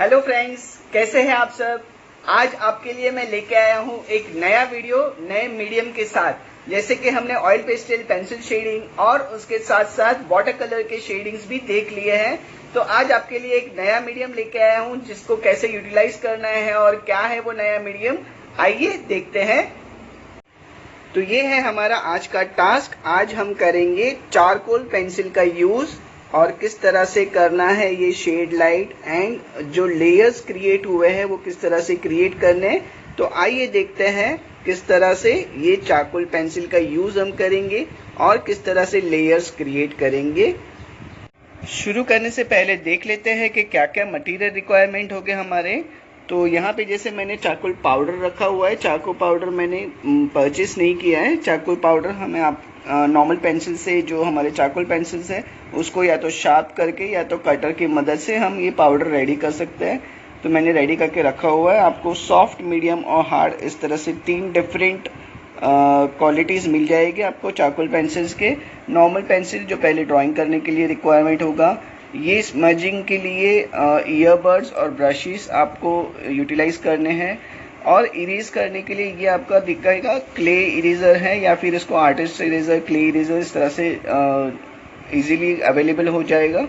Hello friends, कैसे हैं आप सब। आज आपके लिए मैं लेके आया हूं एक नया वीडियो नए मीडियम के साथ। जैसे कि हमने ऑयल पेस्टल, पेंसिल शेडिंग और उसके साथ साथ वाटर कलर के शेडिंग्स भी देख लिए हैं। तो आज आपके लिए एक नया मीडियम लेके आया हूं जिसको कैसे यूटिलाइज करना है और क्या है वो नया मीडियम, आइए देखते हैं। तो ये है हमारा आज का टास्क। आज हम करेंगे चारकोल पेंसिल का यूज और किस तरह से करना है ये शेड लाइट एंड जो लेयर्स क्रिएट हुए हैं वो किस तरह से क्रिएट करने हैं। तो आइए देखते हैं किस तरह से ये चारकोल पेंसिल का यूज हम करेंगे और किस तरह से लेयर्स क्रिएट करेंगे। शुरू करने से पहले देख लेते हैं कि क्या क्या मटेरियल रिक्वायरमेंट होंगे हमारे। तो यहाँ पे जैसे मैंने चारकोल पाउडर रखा हुआ है। चारकोल पाउडर मैंने परचेस नहीं किया है। चारकोल पाउडर हमें आप नॉर्मल पेंसिल से, जो हमारे चारकोल पेंसिल्स है उसको या तो शार्प करके या तो कटर की मदद से हम ये पाउडर रेडी कर सकते हैं। तो मैंने रेडी करके रखा हुआ है। आपको सॉफ्ट, मीडियम और हार्ड इस तरह से 3 डिफरेंट क्वालिटीज़ मिल जाएगी आपको चारकोल पेंसिल्स के। नॉर्मल पेंसिल जो पहले ड्राइंग करने के लिए रिक्वायरमेंट होगा, ये स्मजिंग के लिए ईयरबड्स और ब्रशेस आपको यूटिलाइज करने हैं, और इरेज करने के लिए ये आपका दिखेगा क्ले इरेजर है या फिर इसको आर्टिस्ट इरेजर, क्ले इरेजर इस तरह से इजीली अवेलेबल हो जाएगा,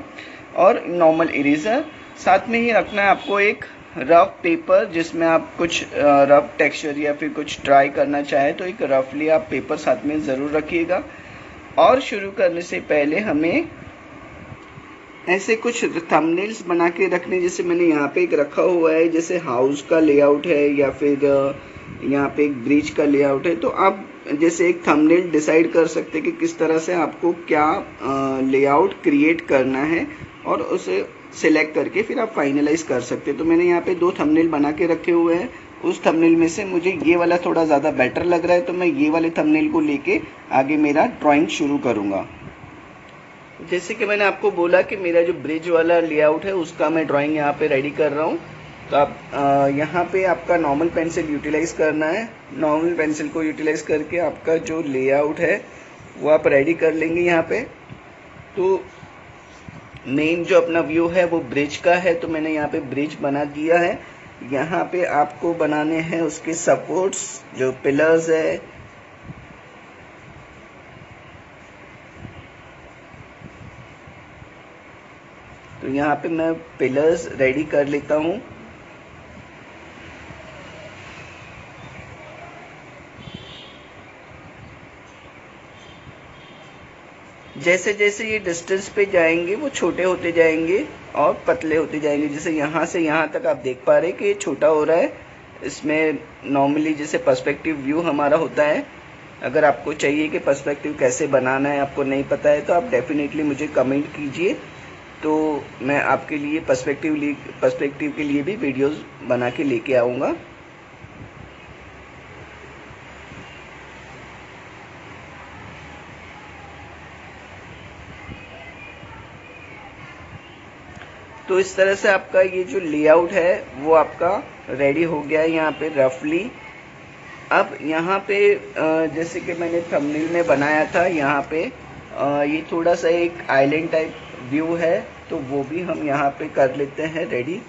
और नॉर्मल इरेजर। साथ में ही रखना है आपको एक रफ पेपर जिसमें आप कुछ रफ टेक्सचर या फिर कुछ ट्राई करना चाहे तो एक रफली आप पेपर साथ में ज़रूर रखिएगा। और शुरू करने से पहले हमें ऐसे कुछ थंबनेल्स बना के रखने, जैसे मैंने यहाँ पे एक रखा हुआ है, जैसे हाउस का लेआउट है या फिर यहाँ पे एक ब्रिज का लेआउट है। तो आप जैसे एक थंबनेल डिसाइड कर सकते हैं कि किस तरह से आपको क्या लेआउट क्रिएट करना है और उसे सिलेक्ट करके फिर आप फाइनलाइज कर सकते हैं। तो मैंने यहाँ पे 2 थंबनेल बना के रखे हुए हैं। उस थंबनेल में से मुझे ये वाला थोड़ा ज़्यादा बेटर लग रहा है, तो मैं ये वाले थंबनेल को लेके आगे मेरा ड्राइंग शुरू करूँगा। जैसे कि मैंने आपको बोला कि मेरा जो ब्रिज वाला लेआउट है उसका मैं ड्राइंग यहाँ पे रेडी कर रहा हूँ। तो आप यहाँ पे आपका नॉर्मल पेंसिल यूटिलाइज करना है। नॉर्मल पेंसिल को यूटिलाइज करके आपका जो लेआउट है वो आप रेडी कर लेंगे यहाँ पे। तो मेन जो अपना व्यू है वो ब्रिज का है, तो मैंने यहाँ पे ब्रिज बना दिया है। यहाँ पे आपको बनाने हैं उसके सपोर्ट्स, जो पिलर्स है। तो यहाँ पे मैं पिलर्स रेडी कर लेता हूँ। जैसे जैसे ये डिस्टेंस पे जाएंगे वो छोटे होते जाएंगे और पतले होते जाएंगे। जैसे यहाँ से यहाँ तक आप देख पा रहे हैं कि ये छोटा हो रहा है। इसमें नॉर्मली जैसे पर्सपेक्टिव व्यू हमारा होता है। अगर आपको चाहिए कि पर्सपेक्टिव कैसे बनाना है, आपको नहीं पता है, तो आप डेफिनेटली मुझे कमेंट कीजिए, तो मैं आपके लिए पर्सपेक्टिव के लिए भी वीडियोस बना के लेके आऊँगा। तो इस तरह से आपका ये जो लेआउट है वो आपका रेडी हो गया है यहाँ पे रफली। अब यहाँ पे जैसे कि मैंने थंबनेल में बनाया था, यहाँ पे ये थोड़ा सा एक आइलैंड टाइप व्यू है, तो वो भी हम यहाँ पे कर लेते हैं रेडी।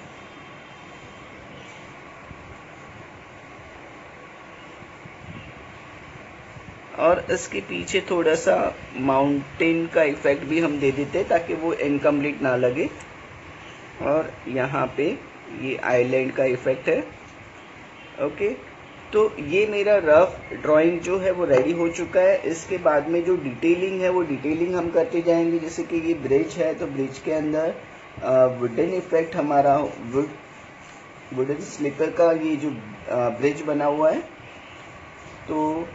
और इसके पीछे थोड़ा सा माउंटेन का इफेक्ट भी हम दे देते हैं ताकि वो इनकम्प्लीट ना लगे। और यहाँ पे ये आइलैंड का इफेक्ट है। ओके, तो ये मेरा रफ ड्राइंग जो है वो रेडी हो चुका है। इसके बाद में जो डिटेलिंग है वो डिटेलिंग हम करते जाएंगे। जैसे कि ये ब्रिज है, तो ब्रिज के अंदर वुडन इफेक्ट, हमारा वुडन स्लीपर का ये जो ब्रिज बना हुआ है, तो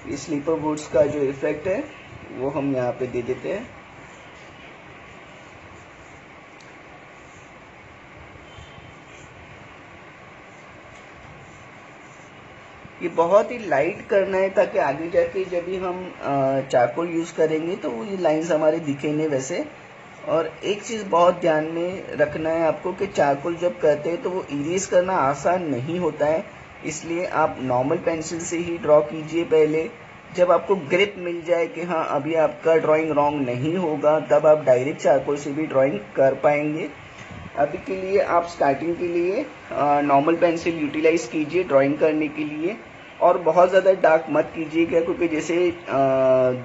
ये स्लीपर वुड्स का जो इफेक्ट है वो हम यहाँ पे दे देते हैं। ये बहुत ही लाइट करना है ताकि आगे जाके जब भी हम चारकोल यूज़ करेंगे तो ये लाइंस हमारे दिखेंगे वैसे। और एक चीज़ बहुत ध्यान में रखना है आपको कि चारकोल जब करते हैं तो वो इरेज करना आसान नहीं होता है, इसलिए आप नॉर्मल पेंसिल से ही ड्रॉ कीजिए पहले। जब आपको ग्रिप मिल जाए कि हाँ अभी आपका ड्राइंग रॉन्ग नहीं होगा, तब आप डायरेक्ट चारकोल से भी ड्राइंग कर पाएंगे। अभी के लिए आप स्टार्टिंग के लिए नॉर्मल पेंसिल यूटिलाइज कीजिए ड्राइंग करने के लिए, और बहुत ज़्यादा डार्क मत कीजिएगा, क्योंकि जैसे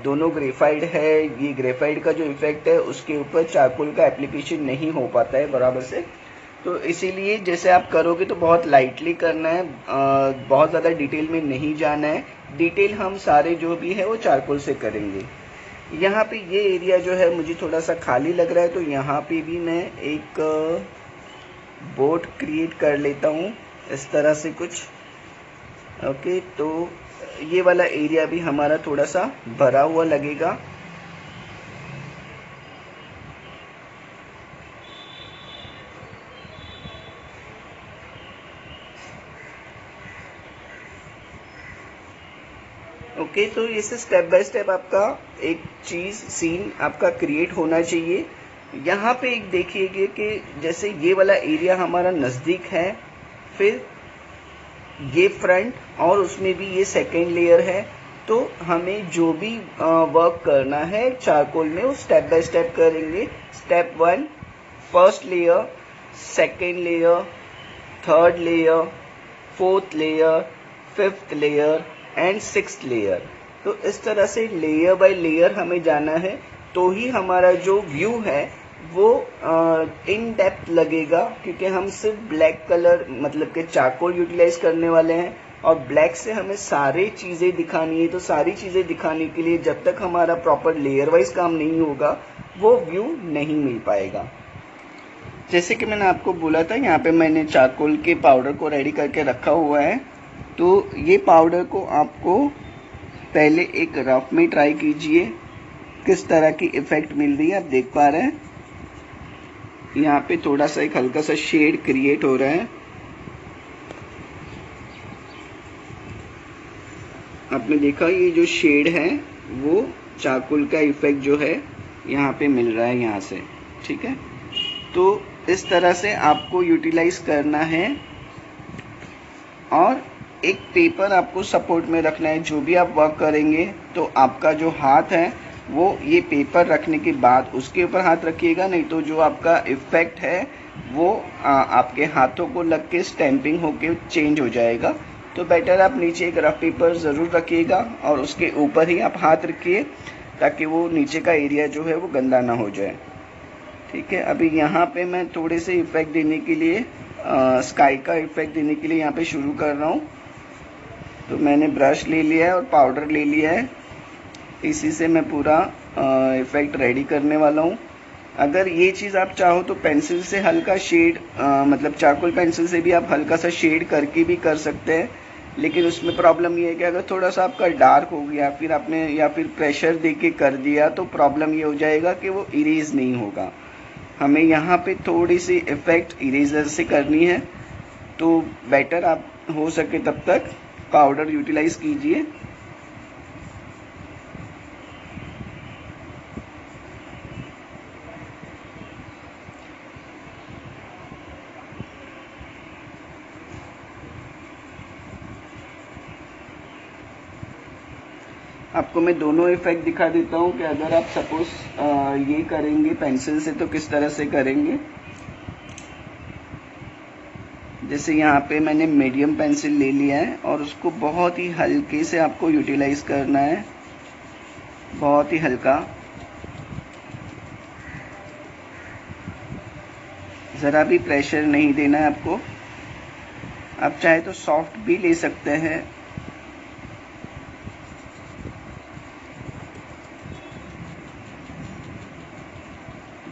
दोनों ग्रेफाइड है, ये ग्रेफाइड का जो इफेक्ट है उसके ऊपर चारकोल का एप्लीकेशन नहीं हो पाता है बराबर से। तो इसीलिए जैसे आप करोगे तो बहुत लाइटली करना है, बहुत ज़्यादा डिटेल में नहीं जाना है। डिटेल हम सारे जो भी है वो चारकोल से करेंगे। यहाँ पे ये एरिया जो है मुझे थोड़ा सा खाली लग रहा है, तो यहाँ पे भी मैं एक बोर्ड क्रिएट कर लेता हूँ इस तरह से कुछ। ओके, तो ये वाला एरिया भी हमारा थोड़ा सा भरा हुआ लगेगा। ओके, तो इसे स्टेप बाय स्टेप आपका एक चीज़ सीन आपका क्रिएट होना चाहिए। यहाँ पे एक देखिएगा कि जैसे ये वाला एरिया हमारा नज़दीक है, फिर ये फ्रंट और उसमें भी ये सेकेंड लेयर है, तो हमें जो भी वर्क करना है चारकोल में वो स्टेप बाय स्टेप करेंगे। Step 1 first layer, second layer, third layer, fourth layer, fifth layer and sixth layer. तो इस तरह से लेयर बाय लेयर हमें जाना है, तो ही हमारा जो व्यू है वो इन डेप्थ लगेगा, क्योंकि हम सिर्फ ब्लैक कलर मतलब के चारकोल यूटिलाइज करने वाले हैं और ब्लैक से हमें सारी चीज़ें दिखानी है। तो सारी चीज़ें दिखाने के लिए जब तक हमारा प्रॉपर लेयर वाइज काम नहीं होगा वो व्यू नहीं मिल पाएगा। जैसे कि मैंने आपको बोला था, यहाँ पे मैंने चारकोल के पाउडर को रेडी करके रखा हुआ है। तो ये पाउडर को आपको पहले एक रफ में ट्राई कीजिए किस तरह की इफ़ेक्ट मिल रही है। आप देख पा रहे हैं यहाँ पे थोड़ा सा एक हल्का सा शेड क्रिएट हो रहा है। आपने देखा ये जो शेड है वो चारकोल का इफ़ेक्ट जो है यहाँ पे मिल रहा है यहाँ से, ठीक है। तो इस तरह से आपको यूटिलाइज करना है और एक पेपर आपको सपोर्ट में रखना है। जो भी आप वर्क करेंगे तो आपका जो हाथ है वो ये पेपर रखने के बाद उसके ऊपर हाथ रखिएगा, नहीं तो जो आपका इफ़ेक्ट है वो आपके हाथों को लग के स्टैंपिंग होके चेंज हो जाएगा। तो बेटर आप नीचे एक रफ पेपर ज़रूर रखिएगा और उसके ऊपर ही आप हाथ रखिए, ताकि वो नीचे का एरिया जो है वो गंदा ना हो जाए, ठीक है। अभी यहाँ पे मैं थोड़े से इफ़ेक्ट देने के लिए स्काई का इफ़ेक्ट देने के लिए यहाँ पे शुरू कर रहा हूँ। तो मैंने ब्रश ले लिया है और पाउडर ले लिया है, इसी से मैं पूरा इफ़ेक्ट रेडी करने वाला हूँ। अगर ये चीज़ आप चाहो तो पेंसिल से हल्का शेड मतलब चारकोल पेंसिल से भी आप हल्का सा शेड करके भी कर सकते हैं, लेकिन उसमें प्रॉब्लम ये है कि अगर थोड़ा सा आपका डार्क हो गया फिर आपने या फिर प्रेशर दे के कर दिया तो प्रॉब्लम ये हो जाएगा कि वो इरेज नहीं होगा। हमें यहाँ पे थोड़ी सी इफ़ेक्ट इरेजर से करनी है, तो बेटर आप हो सके तब तक पाउडर यूटिलाइज कीजिए। आपको मैं दोनों इफ़ेक्ट दिखा देता हूँ कि अगर आप सपोज ये करेंगे पेंसिल से तो किस तरह से करेंगे। जैसे यहाँ पे मैंने मीडियम पेंसिल ले लिया है और उसको बहुत ही हल्के से आपको यूटिलाइज करना है, बहुत ही हल्का, ज़रा भी प्रेशर नहीं देना है आपको। आप चाहे तो सॉफ्ट भी ले सकते हैं।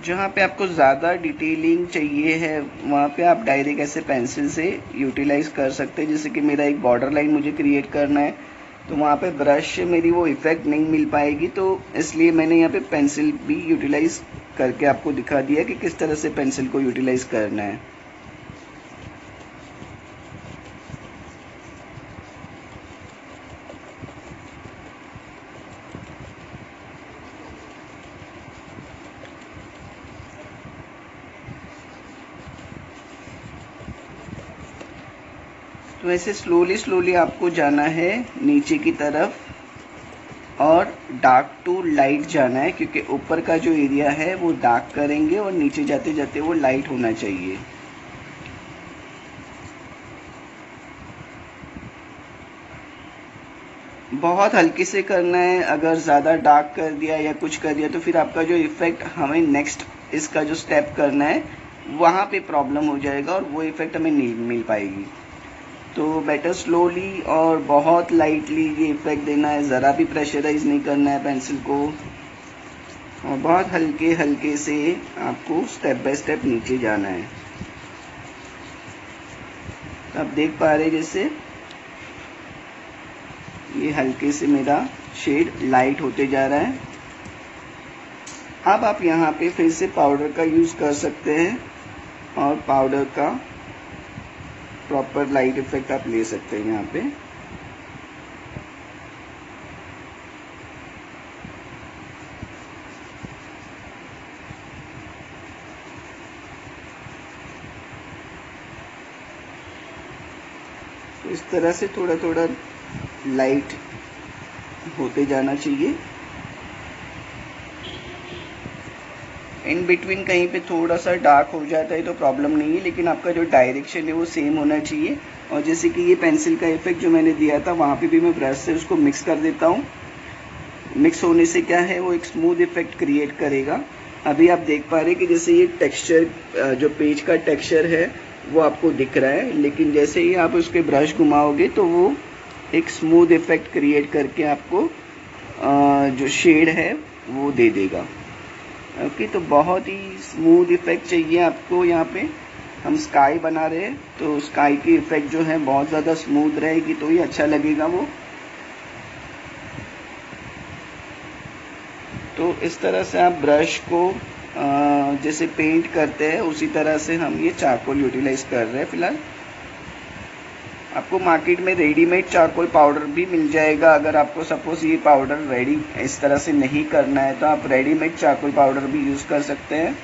जहाँ पे आपको ज़्यादा डिटेलिंग चाहिए है वहाँ पे आप डायरेक्ट ऐसे पेंसिल से यूटिलाइज कर सकते हैं। जैसे कि मेरा एक बॉर्डर लाइन मुझे क्रिएट करना है, तो वहाँ पे ब्रश से मेरी वो इफ़ेक्ट नहीं मिल पाएगी, तो इसलिए मैंने यहाँ पे पेंसिल भी यूटिलाइज करके आपको दिखा दिया कि किस तरह से पेंसिल को यूटिलाइज करना है। तो ऐसे स्लोली स्लोली आपको जाना है नीचे की तरफ। और डार्क टू लाइट जाना है, क्योंकि ऊपर का जो एरिया है वो डार्क करेंगे और नीचे जाते जाते वो लाइट होना चाहिए। बहुत हल्के से करना है, अगर ज़्यादा डार्क कर दिया या कुछ कर दिया तो फिर आपका जो इफ़ेक्ट हमें नेक्स्ट इसका जो स्टेप करना है वहाँ पे प्रॉब्लम हो जाएगा और वो इफ़ेक्ट हमें नहीं मिल पाएगी। तो बेटर स्लोली और बहुत लाइटली ये इफ़ेक्ट देना है, ज़रा भी प्रेशराइज नहीं करना है पेंसिल को, और बहुत हल्के हल्के से आपको स्टेप बाय स्टेप नीचे जाना है। तो आप देख पा रहे जैसे ये हल्के से मेरा शेड लाइट होते जा रहा है। अब आप यहाँ पे फिर से पाउडर का यूज़ कर सकते हैं और पाउडर का प्रॉपर लाइट इफेक्ट आप ले सकते हैं यहाँ पे। तो इस तरह से थोड़ा थोड़ा लाइट होते जाना चाहिए। इन बिटवीन कहीं पे थोड़ा सा डार्क हो जाता है तो प्रॉब्लम नहीं है, लेकिन आपका जो डायरेक्शन है वो सेम होना चाहिए। और जैसे कि ये पेंसिल का इफेक्ट जो मैंने दिया था वहाँ पे भी मैं ब्रश से उसको मिक्स कर देता हूँ। मिक्स होने से क्या है वो एक स्मूथ इफेक्ट क्रिएट करेगा। अभी आप देख पा रहे हैं कि जैसे ये टेक्सचर जो पेज का टेक्सचर है वो आपको दिख रहा है, लेकिन जैसे ही आप उसके ब्रश घुमाओगे तो वो एक स्मूथ इफेक्ट क्रिएट करके आपको जो शेड है वो दे देगा। ओके, तो बहुत ही स्मूथ इफेक्ट चाहिए आपको। यहाँ पे हम स्काई बना रहे हैं तो स्काई की इफेक्ट जो है बहुत ज़्यादा स्मूथ रहेगी तो ही अच्छा लगेगा वो। तो इस तरह से आप ब्रश को जैसे पेंट करते हैं उसी तरह से हम ये चारकोल यूटिलाइज कर रहे हैं। फिलहाल आपको मार्केट में रेडीमेड चारकोल पाउडर भी मिल जाएगा। अगर आपको सपोज ये पाउडर रेडी इस तरह से नहीं करना है तो आप रेडीमेड चारकोल पाउडर भी यूज़ कर सकते हैं।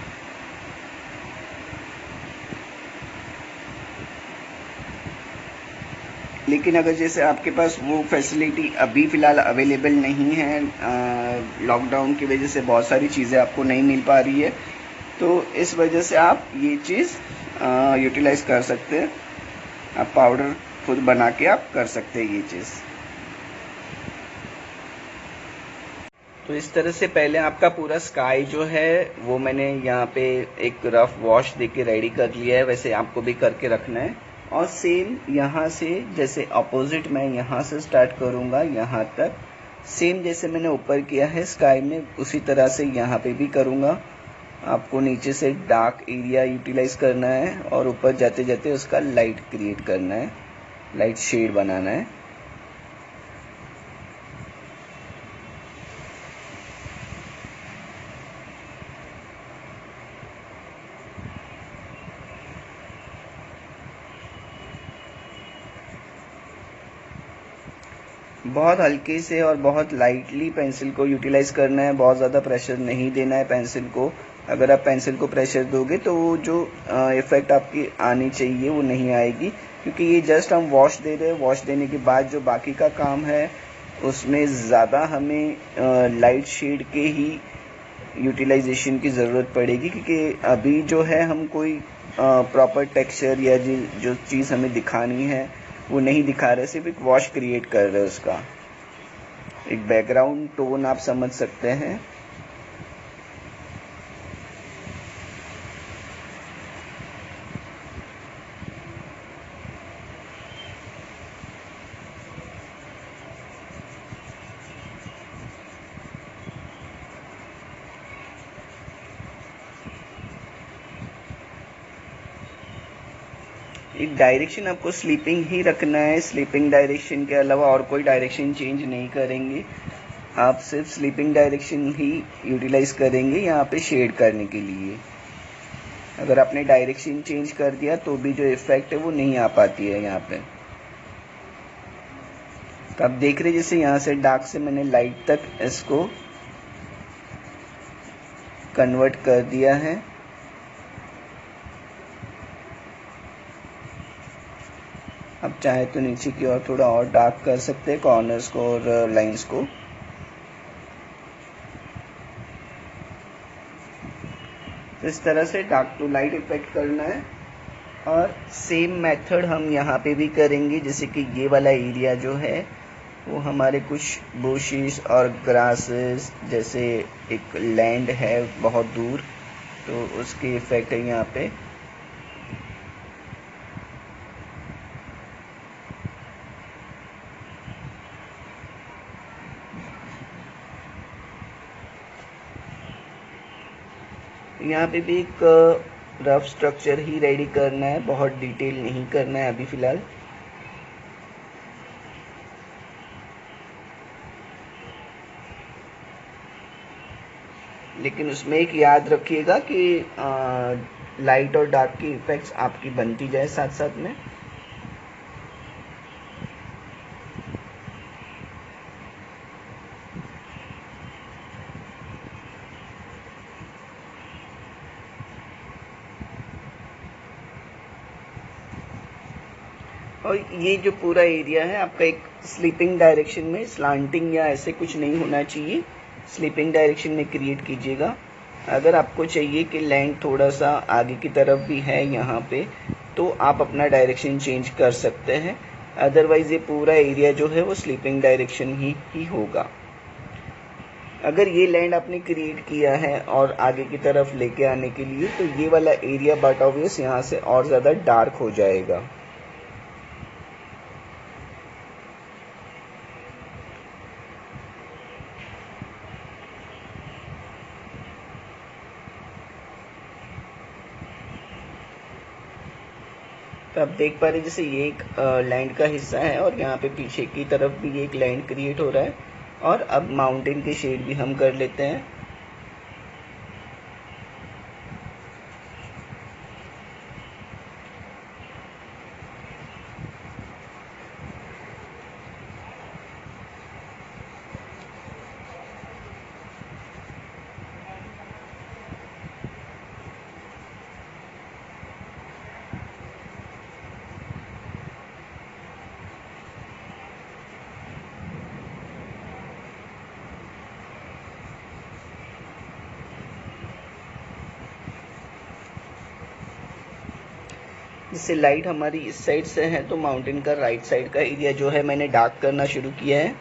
लेकिन अगर जैसे आपके पास वो फैसिलिटी अभी फ़िलहाल अवेलेबल नहीं है, लॉकडाउन की वजह से बहुत सारी चीज़ें आपको नहीं मिल पा रही है, तो इस वजह से आप ये चीज़ यूटिलाइज़ कर सकते हैं। आप पाउडर खुद बना के आप कर सकते हैं ये चीज़। तो इस तरह से पहले आपका पूरा स्काई जो है वो मैंने यहाँ पे एक रफ वॉश देके रेडी कर लिया है, वैसे आपको भी करके रखना है। और सेम यहाँ से जैसे अपोजिट मैं यहाँ से स्टार्ट करूँगा यहाँ तक, सेम जैसे मैंने ऊपर किया है स्काई में उसी तरह से यहाँ पे भी करूँगा। आपको नीचे से डार्क एरिया यूटिलाइज करना है और ऊपर जाते जाते उसका लाइट क्रिएट करना है, लाइट शेड बनाना है। बहुत हल्के से और बहुत लाइटली पेंसिल को यूटिलाइज करना है, बहुत ज़्यादा प्रेशर नहीं देना है पेंसिल को। अगर आप पेंसिल को प्रेशर दोगे तो वो जो इफ़ेक्ट आपकी आनी चाहिए वो नहीं आएगी, क्योंकि ये जस्ट हम वॉश दे रहे हैं। वॉश देने के बाद जो बाकी का काम है उसमें ज़्यादा हमें लाइट शेड के ही यूटिलाइजेशन की ज़रूरत पड़ेगी, क्योंकि अभी जो है हम कोई प्रॉपर टेक्सचर या जो चीज़ हमें दिखानी है वो नहीं दिखा रहे, सिर्फ एक वॉश क्रिएट कर रहे हैं, उसका एक बैकग्राउंड टोन आप समझ सकते हैं। एक डायरेक्शन आपको स्लीपिंग ही रखना है, स्लीपिंग डायरेक्शन के अलावा और कोई डायरेक्शन चेंज नहीं करेंगे। आप सिर्फ स्लीपिंग डायरेक्शन ही यूटिलाइज करेंगे यहाँ पे शेड करने के लिए। अगर आपने डायरेक्शन चेंज कर दिया तो भी जो इफेक्ट है वो नहीं आ पाती है यहाँ पे। तो आप देख रहे जैसे यहाँ से डार्क से मैंने लाइट तक इसको कन्वर्ट कर दिया है। अब चाहे तो नीचे की ओर थोड़ा और डार्क कर सकते हैं कॉर्नर्स को और लाइंस को। इस तरह से डार्क टू लाइट इफेक्ट करना है। और सेम मेथड हम यहाँ पे भी करेंगे, जैसे कि ये वाला एरिया जो है वो हमारे कुछ बुशेस और ग्रासेस जैसे एक लैंड है बहुत दूर, तो उसके इफेक्ट है यहाँ पे। यहाँ पे भी एक रफ स्ट्रक्चर ही रेडी करना है, बहुत डिटेल नहीं करना है अभी फ़िलहाल। लेकिन उसमें एक याद रखिएगा कि लाइट और डार्क की इफेक्ट्स आपकी बनती जाए साथ साथ में। और ये जो पूरा एरिया है आपका एक स्लीपिंग डायरेक्शन में, स्लांटिंग या ऐसे कुछ नहीं होना चाहिए, स्लीपिंग डायरेक्शन में क्रिएट कीजिएगा। अगर आपको चाहिए कि लैंड थोड़ा सा आगे की तरफ भी है यहाँ पे, तो आप अपना डायरेक्शन चेंज कर सकते हैं। अदरवाइज ये पूरा एरिया जो है वो स्लीपिंग डायरेक्शन ही होगा। अगर ये लैंड आपने क्रिएट किया है और आगे की तरफ लेके आने के लिए, तो ये वाला एरिया बट ऑब्वियस यहाँ से और ज़्यादा डार्क हो जाएगा। तो आप देख पा रहे जैसे ये एक लैंड का हिस्सा है और यहाँ पे पीछे की तरफ भी एक लैंड क्रिएट हो रहा है। और अब माउंटेन के शेड भी हम कर लेते हैं। जिससे लाइट हमारी इस साइड से है, तो माउंटेन का राइट साइड का एरिया जो है मैंने डार्क करना शुरू किया है।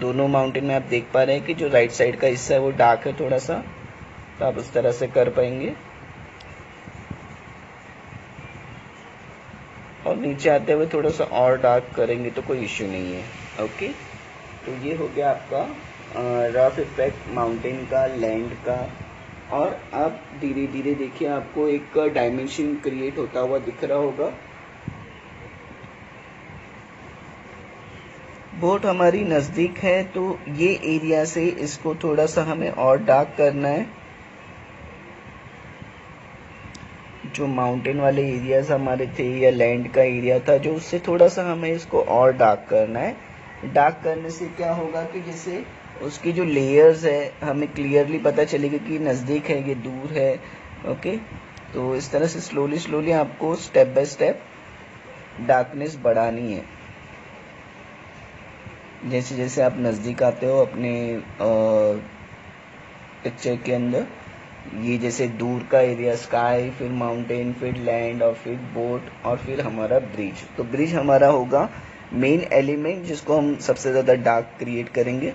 दोनों माउंटेन में आप देख पा रहे हैं कि जो राइट साइड का हिस्सा है वो डार्क है थोड़ा सा, तो आप उस तरह से कर पाएंगे। और नीचे आते हुए थोड़ा सा और डार्क करेंगे तो कोई इश्यू नहीं है। ओके, तो ये हो गया आपका रफ इफेक्ट माउंटेन का, लैंड का। और आप धीरे धीरे देखिए आपको एक डायमेंशन क्रिएट होता हुआ दिख रहा होगा। बोट हमारी नज़दीक है, तो ये एरिया से इसको थोड़ा सा हमें और डार्क करना है। जो माउंटेन वाले एरियाज हमारे थे या लैंड का एरिया था, जो उससे थोड़ा सा हमें इसको और डार्क करना है। डार्क करने से क्या होगा कि जैसे उसकी जो लेयर्स है हमें क्लियरली पता चलेगा कि नज़दीक है, ये दूर है। ओके, तो इस तरह से स्लोली स्लोली आपको स्टेप बाय स्टेप डार्कनेस बढ़ानी है। जैसे जैसे आप नज़दीक आते हो अपने पिक्चर के अंदर, ये जैसे दूर का एरिया स्काई, फिर माउंटेन, फिर लैंड और फिर बोट और फिर हमारा ब्रिज। तो ब्रिज हमारा होगा मेन एलिमेंट जिसको हम सबसे ज़्यादा डार्क क्रिएट करेंगे।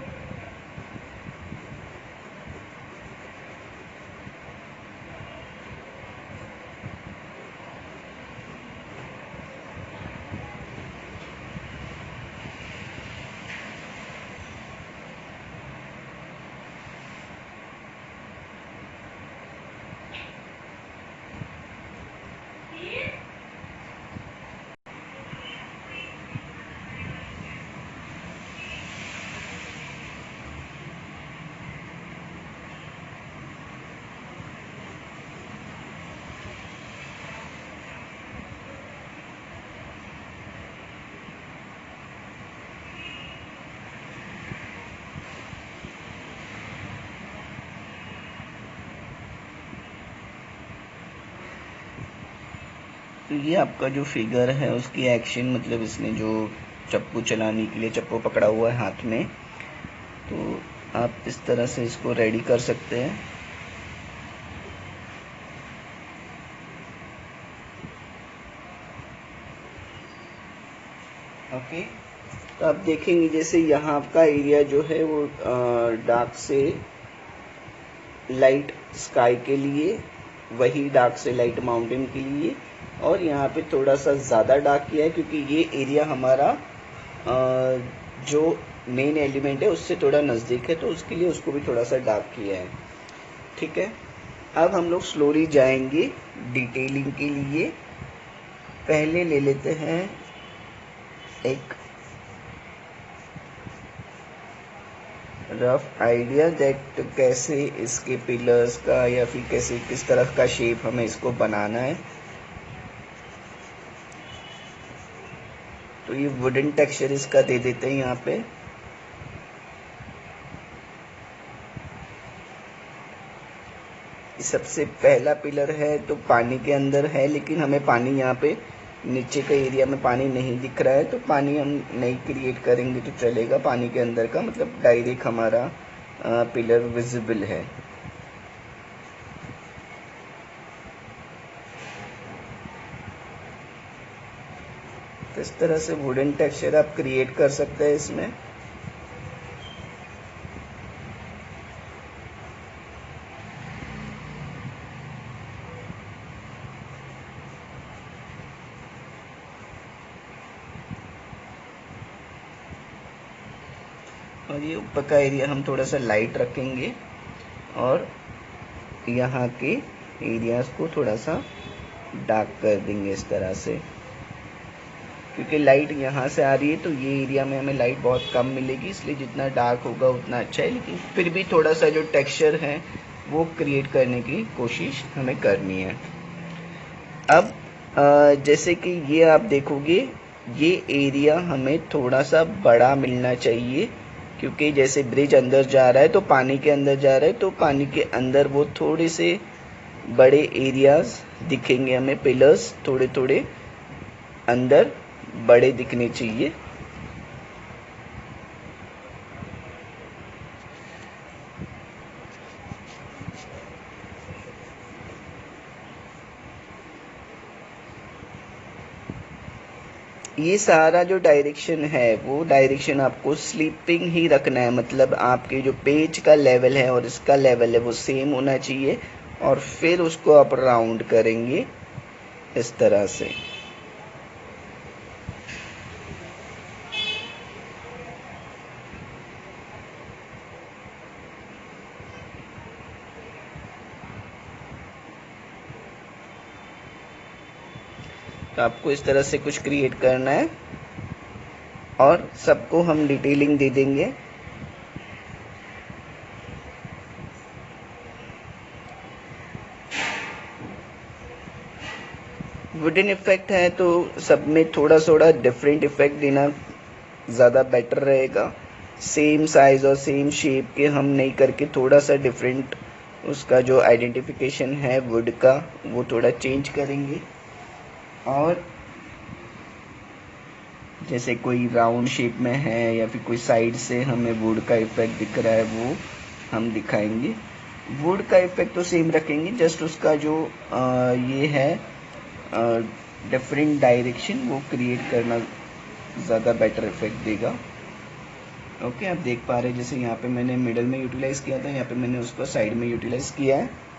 तो ये आपका जो फिगर है उसकी एक्शन, मतलब इसने जो चप्पू चलाने के लिए चप्पू पकड़ा हुआ है हाथ में, तो आप इस तरह से इसको रेडी कर सकते हैं। ओके, तो आप देखेंगे जैसे यहाँ का एरिया जो है वो डार्क से लाइट स्काई के लिए, वही डार्क से लाइट माउंटेन के लिए, और यहाँ पे थोड़ा सा ज़्यादा डार्क किया है क्योंकि ये एरिया हमारा जो मेन एलिमेंट है उससे थोड़ा नज़दीक है, तो उसके लिए उसको भी थोड़ा सा डार्क किया है। ठीक है, अब हम लोग स्लोली जाएंगे डिटेलिंग के लिए। पहले ले लेते हैं एक रफ आइडिया दैट कैसे इसके पिलर्स का या फिर कैसे किस तरह का शेप हमें इसको बनाना है। तो ये वुडन टेक्सचर इसका दे देते हैं यहाँ पे। सबसे पहला पिलर है तो पानी के अंदर है, लेकिन हमें पानी यहाँ पे नीचे का एरिया में पानी नहीं दिख रहा है, तो पानी हम नहीं क्रिएट करेंगे तो चलेगा। पानी के अंदर का मतलब डायरेक्ट हमारा पिलर विजिबल है। तो इस तरह से वुडन टेक्सचर आप क्रिएट कर सकते हैं इसमें। और ये ऊपर का एरिया हम थोड़ा सा लाइट रखेंगे और यहाँ के एरियाज को थोड़ा सा डार्क कर देंगे इस तरह से, क्योंकि लाइट यहाँ से आ रही है तो ये एरिया में हमें लाइट बहुत कम मिलेगी, इसलिए जितना डार्क होगा उतना अच्छा है। लेकिन फिर भी थोड़ा सा जो टेक्सचर है वो क्रिएट करने की कोशिश हमें करनी है। अब जैसे कि ये आप देखोगे ये एरिया हमें थोड़ा सा बड़ा मिलना चाहिए, क्योंकि जैसे ब्रिज अंदर जा रहा है तो पानी के अंदर जा रहा है, तो पानी के अंदर वो थोड़े से बड़े एरियाज दिखेंगे हमें। पिलर्स थोड़े थोड़े अंदर बड़े दिखने चाहिए। ये सारा जो डायरेक्शन है वो डायरेक्शन आपको स्लीपिंग ही रखना है, मतलब आपके जो पेज का लेवल है और इसका लेवल है वो सेम होना चाहिए, और फिर उसको आप राउंड करेंगे इस तरह से। तो आपको इस तरह से कुछ क्रिएट करना है और सबको हम डिटेलिंग दे देंगे। वुडन इफेक्ट है तो सब में थोड़ा थोड़ा डिफरेंट इफेक्ट देना ज़्यादा बेटर रहेगा। सेम साइज और सेम शेप के हम नहीं करके थोड़ा सा डिफरेंट उसका जो आइडेंटिफिकेशन है वुड का वो थोड़ा चेंज करेंगे। और जैसे कोई राउंड शेप में है या फिर कोई साइड से हमें वुड का इफेक्ट दिख रहा है वो हम दिखाएंगे। वुड का इफेक्ट तो सेम रखेंगे, जस्ट उसका जो ये है डिफरेंट डायरेक्शन वो क्रिएट करना ज़्यादा बेटर इफेक्ट देगा। ओके, आप देख पा रहे हैं जैसे यहाँ पे मैंने मिडल में यूटिलाइज किया था, यहाँ पे मैंने उसको साइड में यूटिलाइज किया है।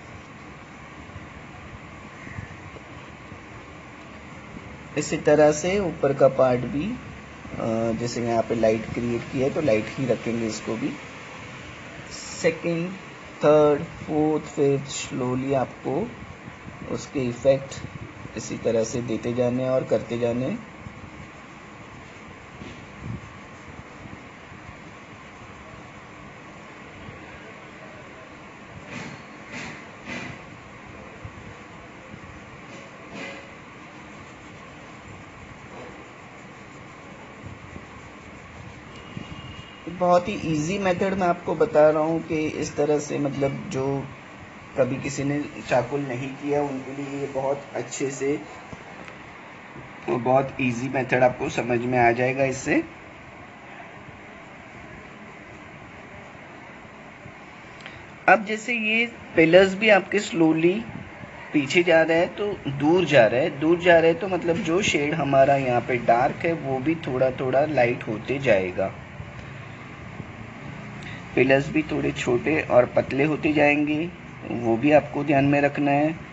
इसी तरह से ऊपर का पार्ट भी जैसे यहाँ पे लाइट क्रिएट किया है तो लाइट ही रखेंगे इसको भी। Second, third, fourth, fifth slowly आपको उसके इफेक्ट इसी तरह से देते जाने और करते जाने। बहुत ही इजी मेथड मैं आपको बता रहा हूँ कि इस तरह से, मतलब जो कभी किसी ने चाकुल नहीं किया उनके लिए ये बहुत अच्छे से और बहुत इजी मेथड आपको समझ में आ जाएगा इससे। अब जैसे ये पिलर्स भी आपके स्लोली पीछे जा रहा है तो दूर जा रहा है, दूर जा रहा है तो मतलब जो शेड हमारा यहाँ पे डार्क है वो भी थोड़ा थोड़ा लाइट होते जाएगा। पिलर्स भी थोड़े छोटे और पतले होते जाएंगे, वो भी आपको ध्यान में रखना है।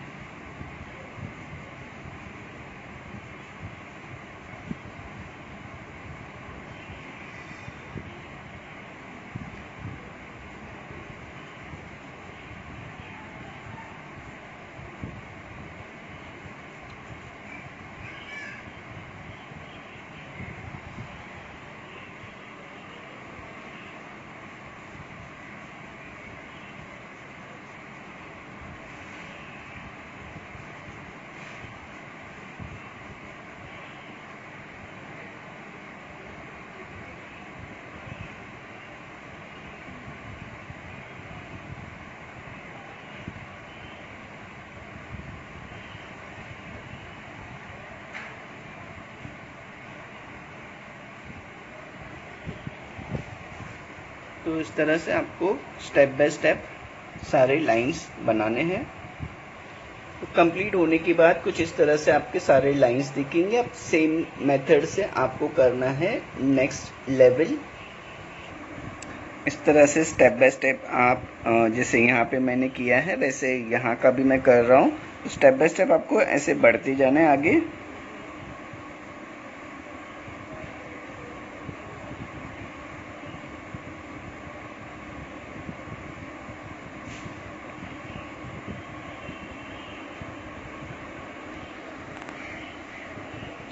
तो इस तरह से आपको स्टेप बाय स्टेप सारे लाइंस बनाने हैं। तो कंप्लीट होने के बाद कुछ इस तरह से आपके सारे लाइंस दिखेंगे। अब सेम मेथड से आपको करना है नेक्स्ट लेवल। इस तरह से स्टेप बाय स्टेप आप जैसे यहाँ पे मैंने किया है वैसे यहाँ का भी मैं कर रहा हूँ। स्टेप बाय स्टेप आपको ऐसे बढ़ते जाना है आगे।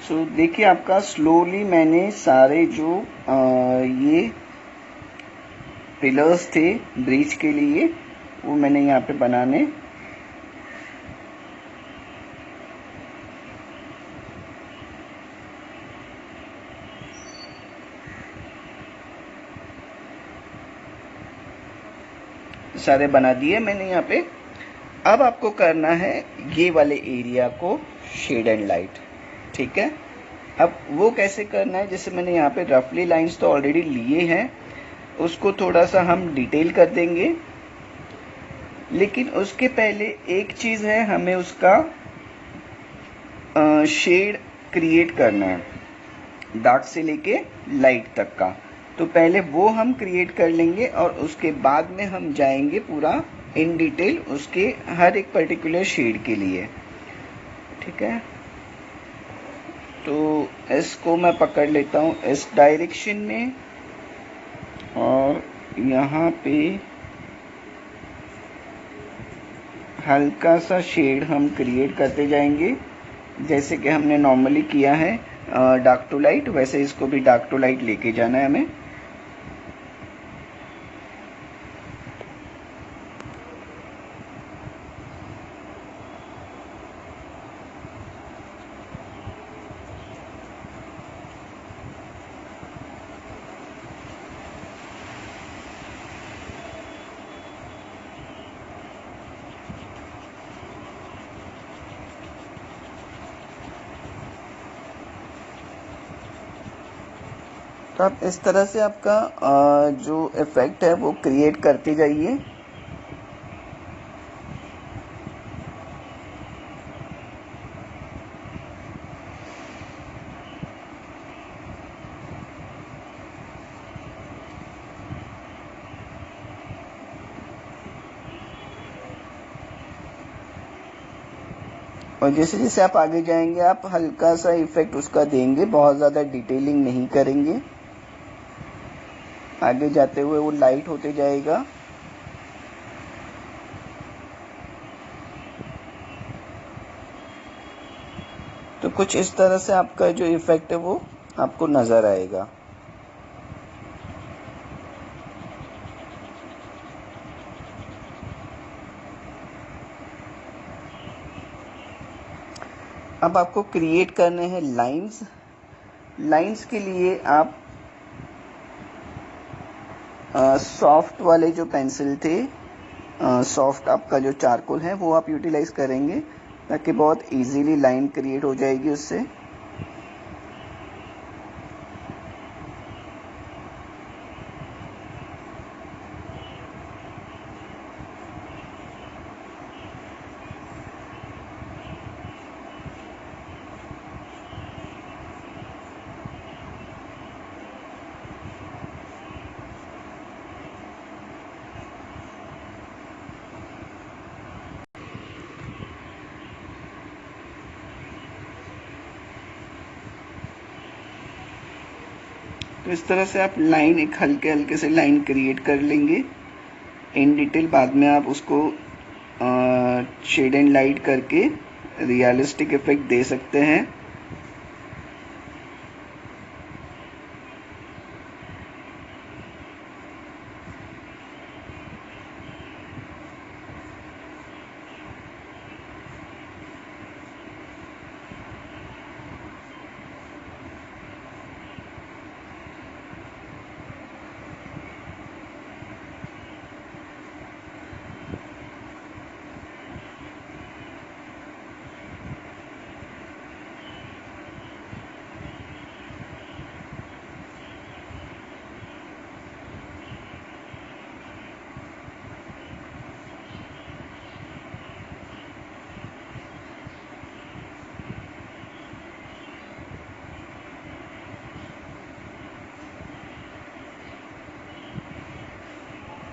सो देखिए आपका स्लोली मैंने सारे जो ये पिलर्स थे ब्रिज के लिए वो मैंने यहाँ पे बनाने सारे बना दिए मैंने यहाँ पे। अब आपको करना है ये वाले एरिया को शेड एंड लाइट, ठीक है। अब वो कैसे करना है, जैसे मैंने यहाँ पे रफली लाइंस तो ऑलरेडी लिए हैं, उसको थोड़ा सा हम डिटेल कर देंगे। लेकिन उसके पहले एक चीज है, हमें उसका शेड क्रिएट करना है डार्क से लेके लाइट तक का। तो पहले वो हम क्रिएट कर लेंगे और उसके बाद में हम जाएंगे पूरा इन डिटेल उसके हर एक पर्टिकुलर शेड के लिए, ठीक है। तो इसको मैं पकड़ लेता हूँ इस डायरेक्शन में और यहाँ पे हल्का सा शेड हम क्रिएट करते जाएंगे जैसे कि हमने नॉर्मली किया है डार्क टू लाइट, वैसे इसको भी डार्क टू लाइट लेके जाना है हमें। तो आप इस तरह से आपका जो इफेक्ट है वो क्रिएट करते जाइए। और जैसे जैसे आप आगे जाएंगे आप हल्का सा इफेक्ट उसका देंगे, बहुत ज़्यादा डिटेलिंग नहीं करेंगे। आगे जाते हुए वो लाइट होते जाएगा। तो कुछ इस तरह से आपका जो इफेक्ट है वो आपको नज़र आएगा। अब आपको क्रिएट करने हैं लाइंस। लाइंस के लिए आप सॉफ्ट वाले जो पेंसिल थे, सॉफ्ट आपका जो चारकोल है वो आप यूटिलाइज करेंगे ताकि बहुत इजीली लाइन क्रिएट हो जाएगी उससे। तो इस तरह से आप लाइन एक हल्के हल्के से लाइन क्रिएट कर लेंगे। इन डिटेल बाद में आप उसको शेड एंड लाइट करके रियलिस्टिक इफेक्ट दे सकते हैं।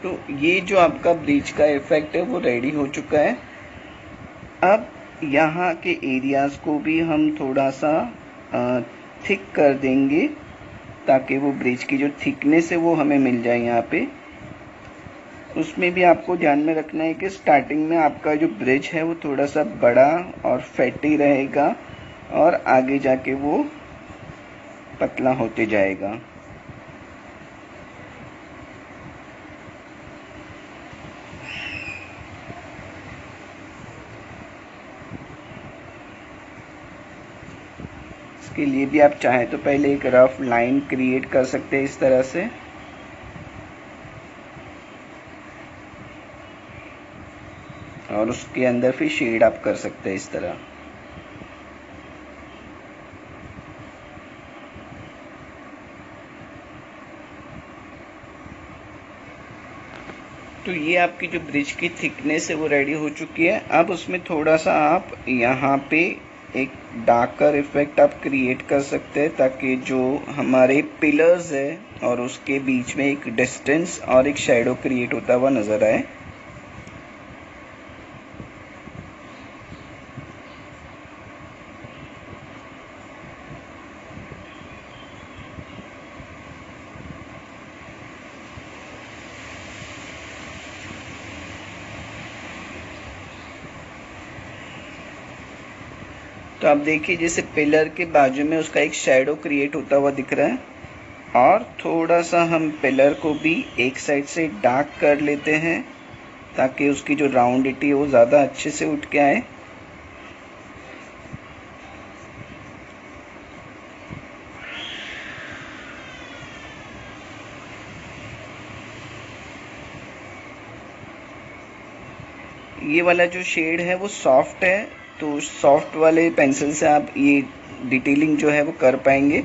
तो ये जो आपका ब्रिज का इफेक्ट है वो रेडी हो चुका है। अब यहाँ के एरियाज को भी हम थोड़ा सा थिक कर देंगे ताकि वो ब्रिज की जो थिकनेस है वो हमें मिल जाए यहाँ पे। उसमें भी आपको ध्यान में रखना है कि स्टार्टिंग में आपका जो ब्रिज है वो थोड़ा सा बड़ा और फैटी रहेगा और आगे जाके वो पतला होते जाएगा। इसके लिए भी आप चाहें तो पहले एक रफ लाइन क्रिएट कर सकते हैं इस तरह से। और उसके अंदर फिर शेड आप कर सकते हैं इस तरह। तो ये आपकी जो ब्रिज की थिकनेस है वो रेडी हो चुकी है। अब उसमें थोड़ा सा आप यहाँ पे एक डार्कर इफेक्ट आप क्रिएट कर सकते हैं ताकि जो हमारे पिलर्स है और उसके बीच में एक डिस्टेंस और एक शैडो क्रिएट होता हुआ नजर आए। तो आप देखिए जैसे पिलर के बाजू में उसका एक शैडो क्रिएट होता हुआ दिख रहा है। और थोड़ा सा हम पिलर को भी एक साइड से डार्क कर लेते हैं ताकि उसकी जो राउंडिटी है वो ज़्यादा अच्छे से उठ के आए। ये वाला जो शेड है वो सॉफ्ट है, तो सॉफ्ट वाले पेंसिल से आप ये डिटेलिंग जो है वो कर पाएंगे।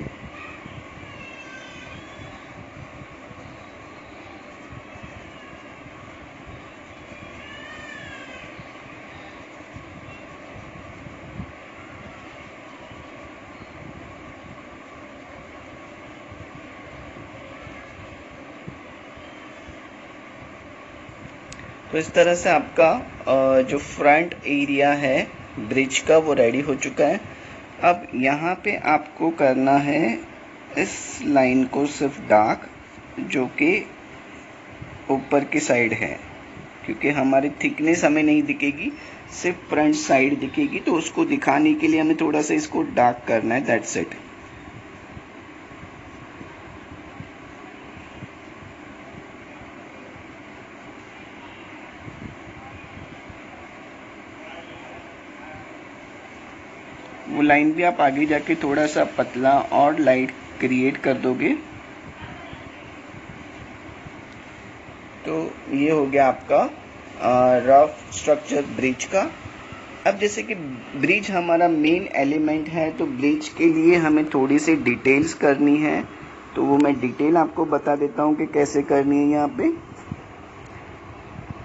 तो इस तरह से आपका जो फ्रंट एरिया है ब्रिज का वो रेडी हो चुका है। अब यहाँ पे आपको करना है इस लाइन को सिर्फ डार्क, जो कि ऊपर की साइड है, क्योंकि हमारी थिकनेस हमें नहीं दिखेगी, सिर्फ फ्रंट साइड दिखेगी। तो उसको दिखाने के लिए हमें थोड़ा सा इसको डार्क करना है, दैट्स इट। वो लाइन भी आप आगे जाके थोड़ा सा पतला और लाइट क्रिएट कर दोगे। तो ये हो गया आपका रफ स्ट्रक्चर ब्रिज का। अब जैसे कि ब्रिज हमारा मेन एलिमेंट है, तो ब्रिज के लिए हमें थोड़ी सी डिटेल्स करनी है। तो वो मैं डिटेल आपको बता देता हूँ कि कैसे करनी है। यहाँ पे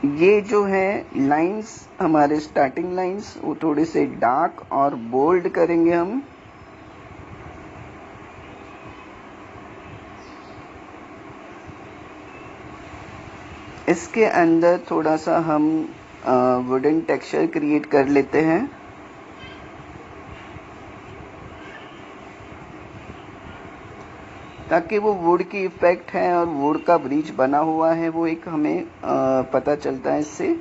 ये जो है लाइंस, हमारे स्टार्टिंग लाइंस, वो थोड़े से डार्क और बोल्ड करेंगे हम। इसके अंदर थोड़ा सा हम वुडन टेक्सचर क्रिएट कर लेते हैं। ताकि वो वुड की इफेक्ट है और वुड का ब्रिज बना हुआ है वो एक हमें पता चलता है इससे।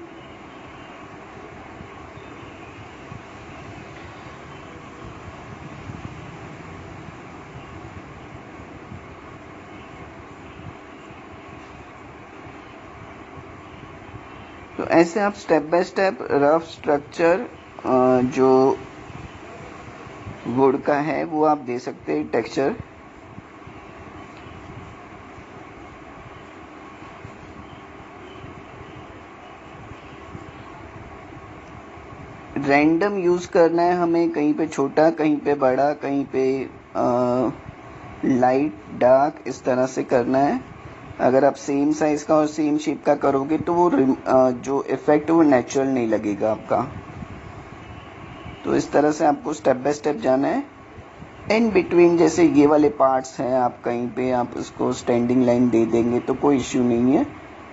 तो ऐसे आप step by step rough structure जो वुड का है वो आप दे सकते हैं टेक्सचर। रैंडम यूज करना है हमें, कहीं पे छोटा कहीं पे बड़ा, कहीं पे लाइट डार्क, इस तरह से करना है। अगर आप सेम साइज का और सेम शेप का करोगे तो वो जो इफेक्ट वो नेचुरल नहीं लगेगा आपका। तो इस तरह से आपको स्टेप बाय स्टेप जाना है। इन बिटवीन जैसे ये वाले पार्ट्स हैं, आप कहीं पे आप उसको स्टैंडिंग लाइन दे देंगे तो कोई इश्यू नहीं है।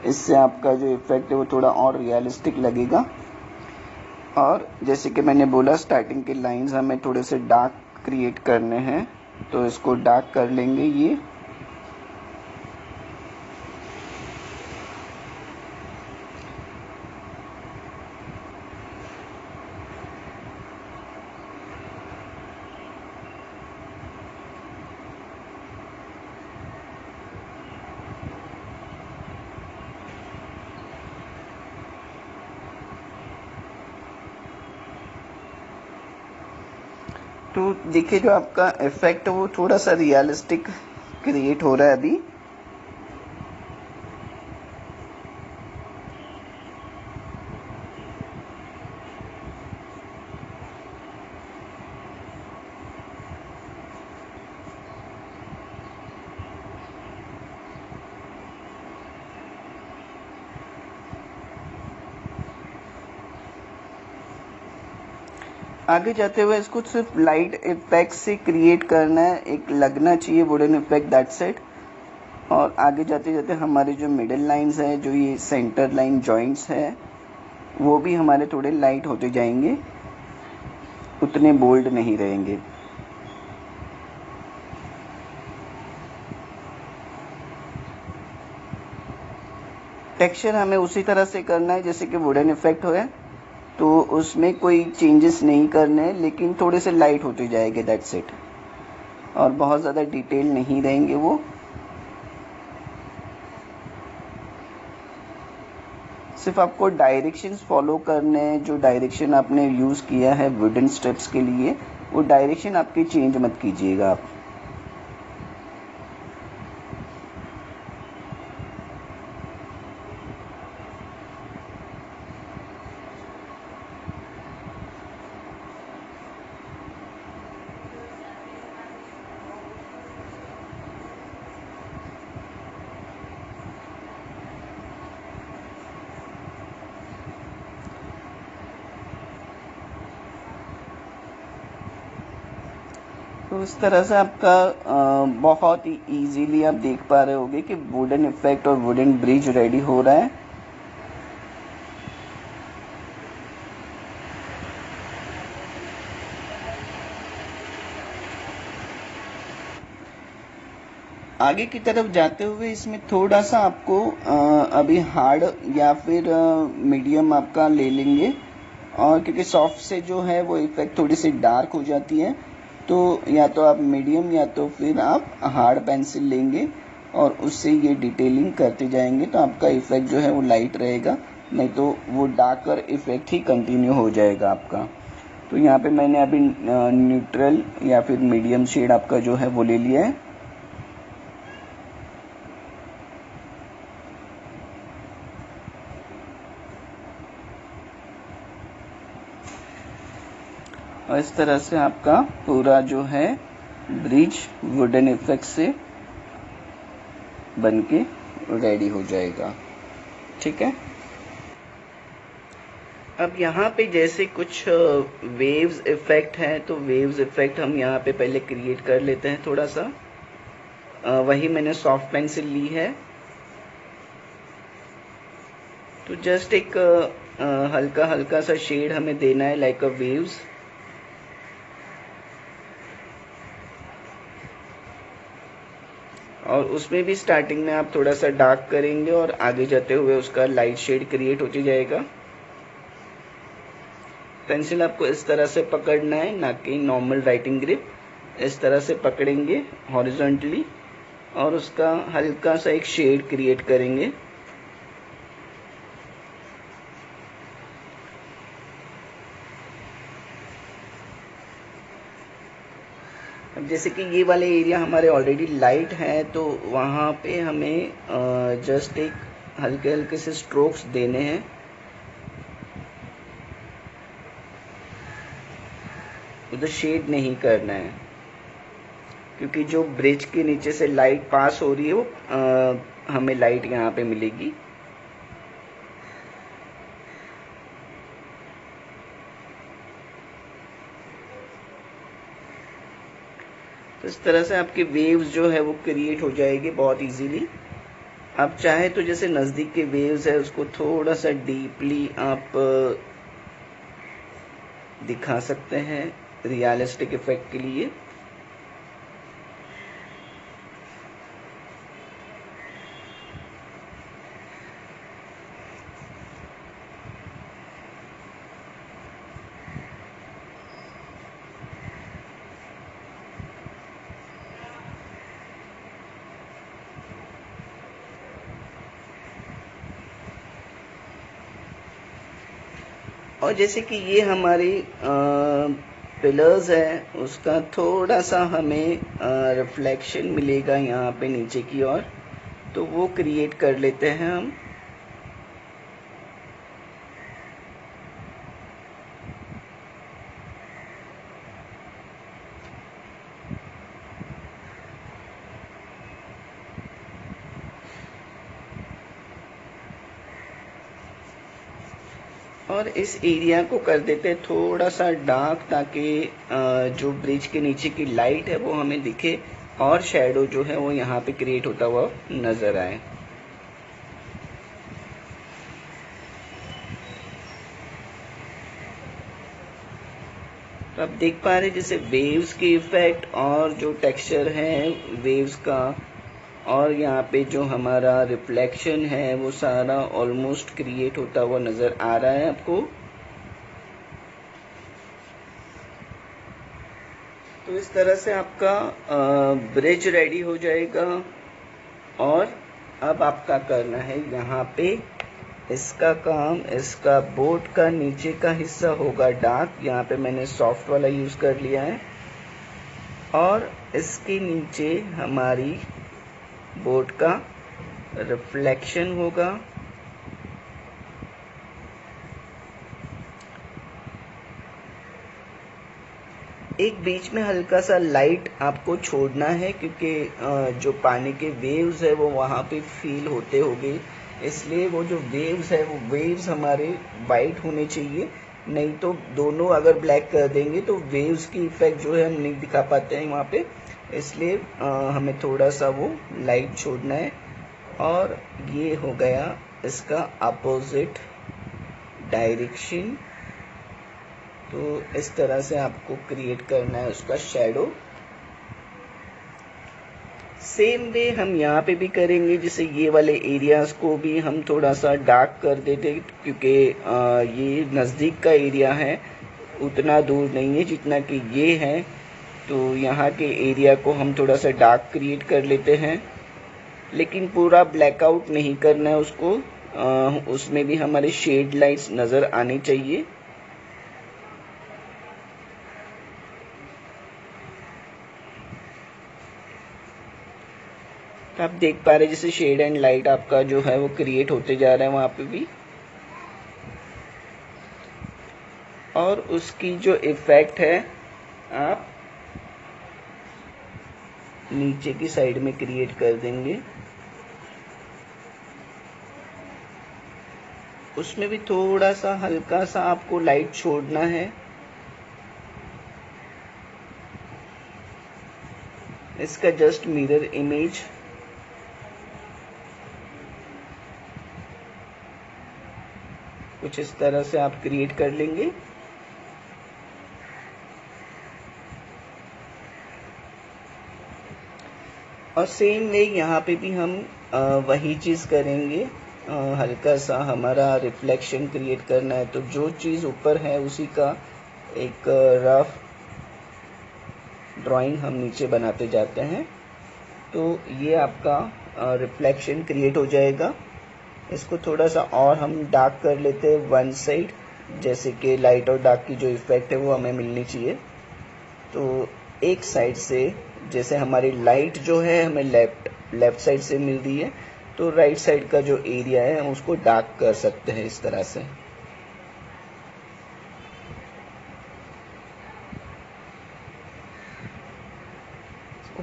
इससे आपका जो इफेक्ट है वो थोड़ा और रियलिस्टिक लगेगा। और जैसे कि मैंने बोला स्टार्टिंग के लाइंस हमें थोड़े से डार्क क्रिएट करने हैं, तो इसको डार्क कर लेंगे ये। तो देखिए जो आपका इफेक्ट है वो थोड़ा सा रियलिस्टिक क्रिएट हो रहा है अभी। आगे जाते हुए इसको सिर्फ लाइट इफेक्ट से क्रिएट करना है, एक लगना चाहिए वुडन इफेक्ट, दैट्स इट। और आगे जाते जाते हमारे जो मिडिल लाइंस हैं, जो ये सेंटर लाइन जॉइंट्स हैं, वो भी हमारे थोड़े लाइट होते जाएंगे, उतने बोल्ड नहीं रहेंगे। टेक्सचर हमें उसी तरह से करना है जैसे कि वुडन इफेक्ट हो है, तो उसमें कोई चेंजेस नहीं करने हैं, लेकिन थोड़े से लाइट होते जाएंगे, दैट्स इट। और बहुत ज़्यादा डिटेल नहीं रहेंगे वो। सिर्फ आपको डायरेक्शंस फॉलो करने हैं, जो डायरेक्शन आपने यूज़ किया है वुडन स्टेप्स के लिए, वो डायरेक्शन आपकी चेंज मत कीजिएगा आप। तो इस तरह से आपका बहुत ही इजीली आप देख पा रहे होंगे कि वुडन इफेक्ट और वुडन ब्रिज रेडी हो रहा है। आगे की तरफ जाते हुए इसमें थोड़ा सा आपको अभी हार्ड या फिर मीडियम आपका ले लेंगे, और क्योंकि सॉफ्ट से जो है वो इफेक्ट थोड़ी सी डार्क हो जाती है, तो या तो आप मीडियम या तो फिर आप हार्ड पेंसिल लेंगे और उससे ये डिटेलिंग करते जाएंगे, तो आपका इफेक्ट जो है वो लाइट रहेगा, नहीं तो वो डार्कर इफेक्ट ही कंटिन्यू हो जाएगा आपका। तो यहाँ पे मैंने अभी न्यूट्रल या फिर मीडियम शेड आपका जो है वो ले लिया है। और इस तरह से आपका पूरा जो है ब्रिज वुडन इफेक्ट से बनके रेडी हो जाएगा। ठीक है। अब यहाँ पे जैसे कुछ वेव्स इफेक्ट हैं, तो वेव्स इफेक्ट हम यहाँ पे पहले क्रिएट कर लेते हैं थोड़ा सा। वही मैंने सॉफ्ट पेंसिल ली है, तो जस्ट एक हल्का हल्का सा शेड हमें देना है लाइक अ वेव्स। और उसमें भी स्टार्टिंग में आप थोड़ा सा डार्क करेंगे और आगे जाते हुए उसका लाइट शेड क्रिएट होती जाएगा। पेंसिल आपको इस तरह से पकड़ना है, ना कि नॉर्मल राइटिंग ग्रिप। इस तरह से पकड़ेंगे हॉरिजॉन्टली और उसका हल्का सा एक शेड क्रिएट करेंगे। अब जैसे कि ये वाले एरिया हमारे ऑलरेडी लाइट है, तो वहाँ पे हमें जस्ट एक हल्के हल्के से स्ट्रोक्स देने हैं। उधर शेड नहीं करना है, क्योंकि जो ब्रिज के नीचे से लाइट पास हो रही है वो हमें लाइट यहाँ पे मिलेगी। तो इस तरह से आपके वेव्स जो है वो क्रिएट हो जाएगी बहुत इजीली। आप चाहे तो जैसे नज़दीक के वेव्स है उसको थोड़ा सा डीपली आप दिखा सकते हैं रियलिस्टिक इफेक्ट के लिए। और जैसे कि ये हमारी पिलर्स है, उसका थोड़ा सा हमें रिफ्लेक्शन मिलेगा यहाँ पे नीचे की ओर, तो वो क्रिएट कर लेते हैं हम। और इस एरिया को कर देते हैं थोड़ा सा डार्क, ताकि जो ब्रिज के नीचे की लाइट है वो हमें दिखे और शैडो जो है वो यहाँ पे क्रिएट होता हुआ नजर आए। तो आप देख पा रहे हैं जैसे वेव्स के इफेक्ट और जो टेक्सचर है वेव्स का, और यहाँ पे जो हमारा रिफ्लेक्शन है वो सारा ऑलमोस्ट क्रिएट होता हुआ नजर आ रहा है आपको। तो इस तरह से आपका ब्रिज रेडी हो जाएगा। और अब आपका करना है यहाँ पे इसका काम, इसका बोर्ड का नीचे का हिस्सा होगा डार्क, यहाँ पे मैंने सॉफ्ट वाला यूज कर लिया है। और इसके नीचे हमारी बोर्ड का रिफ्लेक्शन होगा। एक बीच में हल्का सा लाइट आपको छोड़ना है, क्योंकि जो पानी के वेव्स है वो वहाँ पे फील होते होंगे, इसलिए वो जो वेव्स है वो वेव्स हमारे वाइट होने चाहिए। नहीं तो दोनों अगर ब्लैक कर देंगे तो वेव्स की इफेक्ट जो है हम नहीं दिखा पाते हैं वहाँ पे, इसलिए हमें थोड़ा सा वो लाइट छोड़ना है। और ये हो गया इसका अपोजिट डायरेक्शन। तो इस तरह से आपको क्रिएट करना है उसका शैडो। सेम वे हम यहाँ पे भी करेंगे, जैसे ये वाले एरियाज को भी हम थोड़ा सा डार्क कर देते, क्योंकि ये नज़दीक का एरिया है, उतना दूर नहीं है जितना कि ये है। तो यहाँ के एरिया को हम थोड़ा सा डार्क क्रिएट कर लेते हैं, लेकिन पूरा ब्लैकआउट नहीं करना है उसको। उसमें भी हमारे शेड लाइट्स नज़र आनी चाहिए। आप देख पा रहे हैं जैसे शेड एंड लाइट आपका जो है वो क्रिएट होते जा रहा है वहां पे भी। और उसकी जो इफेक्ट है आप नीचे की साइड में क्रिएट कर देंगे। उसमें भी थोड़ा सा हल्का सा आपको लाइट छोड़ना है। इसका जस्ट मिरर इमेज कुछ इस तरह से आप क्रिएट कर लेंगे। और सेम वे यहाँ पे भी हम वही चीज़ करेंगे। हल्का सा हमारा रिफ्लेक्शन क्रिएट करना है, तो जो चीज़ ऊपर है उसी का एक रफ ड्राइंग हम नीचे बनाते जाते हैं। तो ये आपका रिफ्लेक्शन क्रिएट हो जाएगा। इसको थोड़ा सा और हम डार्क कर लेते हैं वन साइड, जैसे कि लाइट और डार्क की जो इफ़ेक्ट है वो हमें मिलनी चाहिए। तो एक साइड से जैसे हमारी लाइट जो है हमें लेफ्ट साइड से मिल रही है, तो राइट साइड का जो एरिया है हम उसको डार्क कर सकते हैं इस तरह से।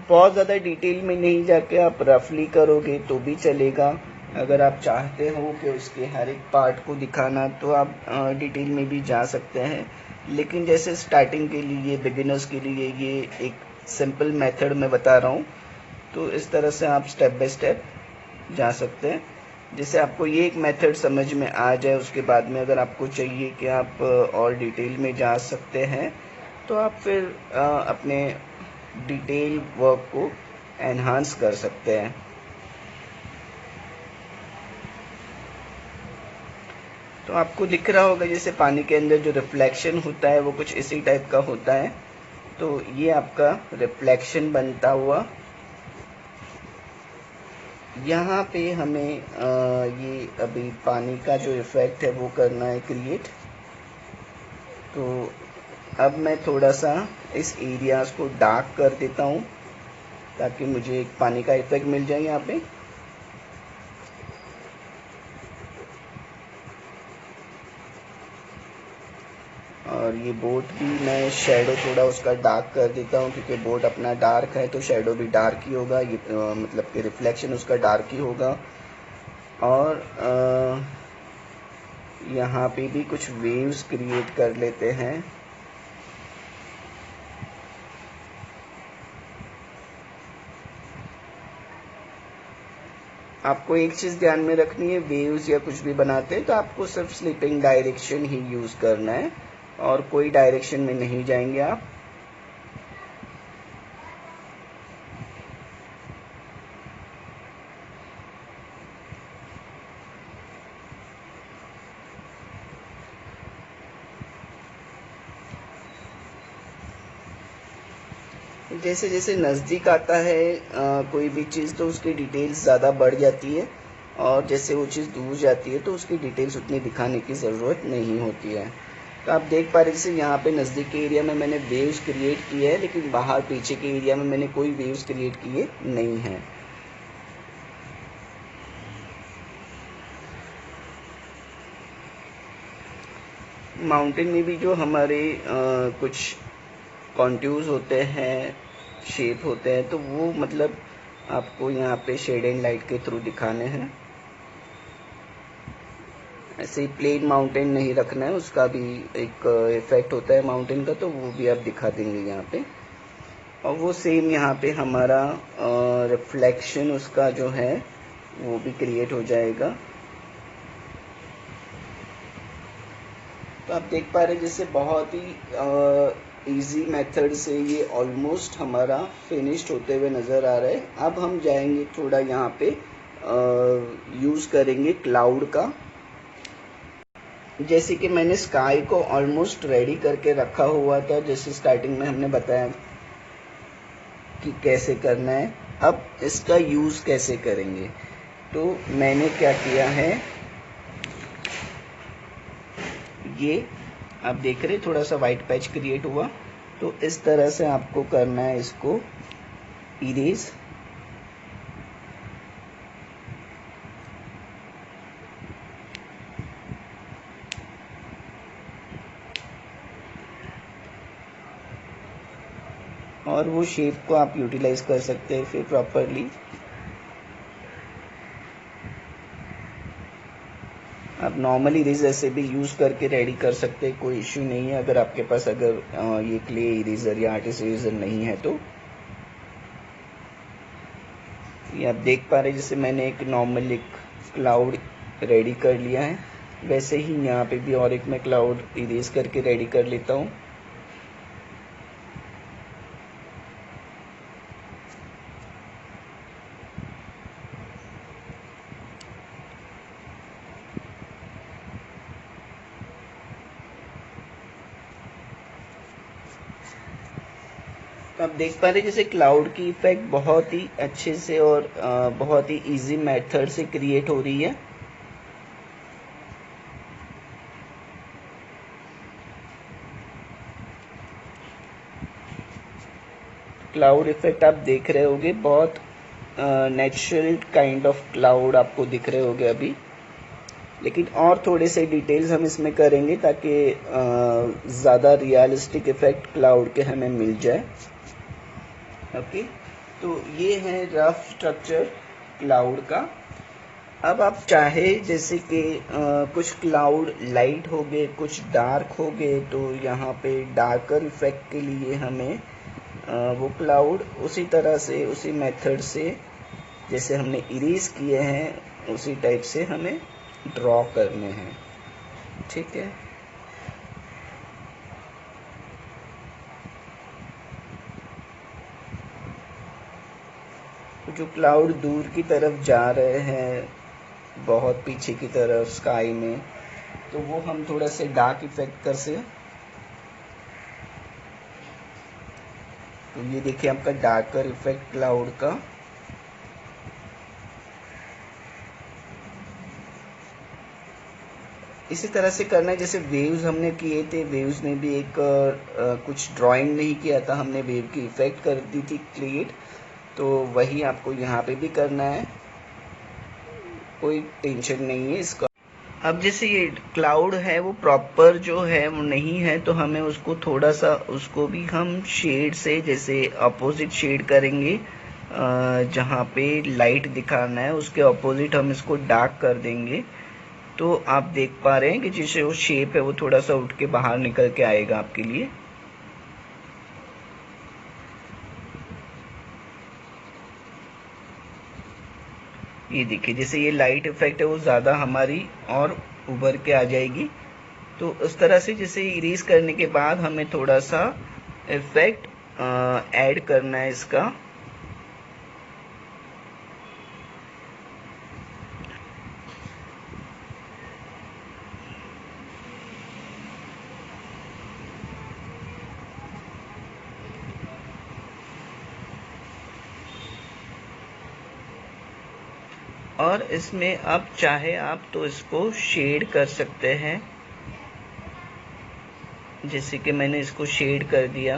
बहुत ज़्यादा डिटेल में नहीं जाके आप रफली करोगे तो भी चलेगा। अगर आप चाहते हो कि उसके हर एक पार्ट को दिखाना तो आप डिटेल में भी जा सकते हैं, लेकिन जैसे स्टार्टिंग के लिए, बिगिनर्स के लिए ये एक सिंपल मेथड मैं बता रहा हूँ, तो इस तरह से आप स्टेप बाय स्टेप जा सकते हैं, जिससे आपको ये एक मेथड समझ में आ जाए। उसके बाद में अगर आपको चाहिए कि आप और डिटेल में जा सकते हैं, तो आप फिर अपने डिटेल वर्क को एनहांस कर सकते हैं। तो आपको दिख रहा होगा जैसे पानी के अंदर जो रिफ्लेक्शन होता है वो कुछ इसी टाइप का होता है। तो ये आपका रिफ्लेक्शन बनता हुआ, यहाँ पे हमें ये अभी पानी का जो इफ़ेक्ट है वो करना है क्रिएट। तो अब मैं थोड़ा सा इस एरियाज़ को डार्क कर देता हूँ ताकि मुझे एक पानी का इफेक्ट मिल जाए यहाँ पे। और ये बोट भी मैं शेडो थोड़ा उसका डार्क कर देता हूँ, क्योंकि बोट अपना डार्क है तो शेडो भी डार्क ही होगा, ये मतलब कि रिफ्लेक्शन उसका डार्क ही होगा। और यहाँ पे भी कुछ वेव्स क्रिएट कर लेते हैं। आपको एक चीज़ ध्यान में रखनी है, वेव्स या कुछ भी बनाते हैं तो आपको सिर्फ स्लिपिंग डायरेक्शन ही यूज़ करना है और कोई डायरेक्शन में नहीं जाएंगे आप। जैसे जैसे नज़दीक आता है कोई भी चीज़, तो उसकी डिटेल्स ज़्यादा बढ़ जाती है, और जैसे वो चीज़ दूर जाती है तो उसकी डिटेल्स उतनी दिखाने की ज़रूरत नहीं होती है। तो आप देख पा रहे जैसे यहाँ पे नज़दीक के एरिया में मैंने वेव्स क्रिएट किए हैं, लेकिन बाहर पीछे के एरिया में मैंने कोई वेव्स क्रिएट किए नहीं हैं। माउंटेन में भी जो हमारे कुछ कॉन्टूर्स होते हैं, शेप होते हैं, तो वो मतलब आपको यहाँ पे शेड एंड लाइट के थ्रू दिखाने हैं। ऐसे ही प्लेन माउंटेन नहीं रखना है, उसका भी एक इफेक्ट होता है माउंटेन का, तो वो भी आप दिखा देंगे यहाँ पे। और वो सेम यहाँ पे हमारा रिफ्लेक्शन उसका जो है वो भी क्रिएट हो जाएगा। तो आप देख पा रहे हैं जैसे बहुत ही इजी मेथड से ये ऑलमोस्ट हमारा फिनिश्ड होते हुए नज़र आ रहा है। अब हम जाएंगे थोड़ा यहाँ पे यूज़ करेंगे क्लाउड का। जैसे कि मैंने स्काई को ऑलमोस्ट रेडी करके रखा हुआ था, जैसे स्टार्टिंग में हमने बताया कि कैसे करना है। अब इसका यूज़ कैसे करेंगे, तो मैंने क्या किया है, ये आप देख रहे थोड़ा सा वाइट पैच क्रिएट हुआ, तो इस तरह से आपको करना है इसको इरेज। और वो शेप को आप यूटिलाइज कर सकते हैं फिर प्रॉपरली। आप नॉर्मल इरेजर से भी यूज़ करके रेडी कर सकते हैं, कोई इश्यू नहीं है। अगर आपके पास अगर ये क्ले इरेजर या आर्टिस्ट इरेजर नहीं है तो ये आप देख पा रहे हैं जैसे मैंने एक नॉर्मल एक क्लाउड रेडी कर लिया है, वैसे ही यहाँ पे भी और एक मैं क्लाउड इरेज करके रेडी कर लेता हूँ। आप देख पा रहे जैसे क्लाउड की इफेक्ट बहुत ही अच्छे से और बहुत ही इजी मेथड से क्रिएट हो रही है। क्लाउड इफेक्ट आप देख रहे होंगे, बहुत नेचुरल काइंड ऑफ क्लाउड आपको दिख रहे होंगे अभी, लेकिन और थोड़े से डिटेल्स हम इसमें करेंगे ताकि ज़्यादा रियलिस्टिक इफेक्ट क्लाउड के हमें मिल जाए। ओके, तो ये है रफ स्ट्रक्चर क्लाउड का। अब आप चाहे जैसे कि कुछ क्लाउड लाइट हो गए, कुछ डार्क हो गए, तो यहाँ पे डार्कर इफेक्ट के लिए हमें वो क्लाउड उसी तरह से, उसी मेथड से जैसे हमने इरेज किए हैं उसी टाइप से हमें ड्रॉ करने हैं। ठीक है, जो क्लाउड दूर की तरफ जा रहे हैं, बहुत पीछे की तरफ स्काई में, तो वो हम थोड़ा से डार्क इफेक्ट कर से। तो ये देखिए आपका डार्कर इफेक्ट क्लाउड का। इसी तरह से करना है जैसे वेव्स हमने किए थे, वेव्स में भी एक कुछ ड्राइंग नहीं किया था हमने, वेव की इफेक्ट कर दी थी क्रिएट, तो वही आपको यहाँ पे भी करना है, कोई टेंशन नहीं है इसका। अब जैसे ये क्लाउड है वो प्रॉपर जो है वो नहीं है, तो हमें उसको थोड़ा सा, उसको भी हम शेड से जैसे अपोजिट शेड करेंगे, जहाँ पे लाइट दिखाना है उसके अपोजिट हम इसको डार्क कर देंगे। तो आप देख पा रहे हैं कि जैसे वो शेप है वो थोड़ा सा उठ के बाहर निकल के आएगा आपके लिए। ये देखिए जैसे ये लाइट इफेक्ट है वो ज़्यादा हमारी और उभर के आ जाएगी। तो उस तरह से जैसे इरेज करने के बाद हमें थोड़ा सा इफेक्ट ऐड करना है इसका। और इसमें अब चाहे आप तो इसको शेड कर सकते हैं, जैसे कि मैंने इसको शेड कर दिया।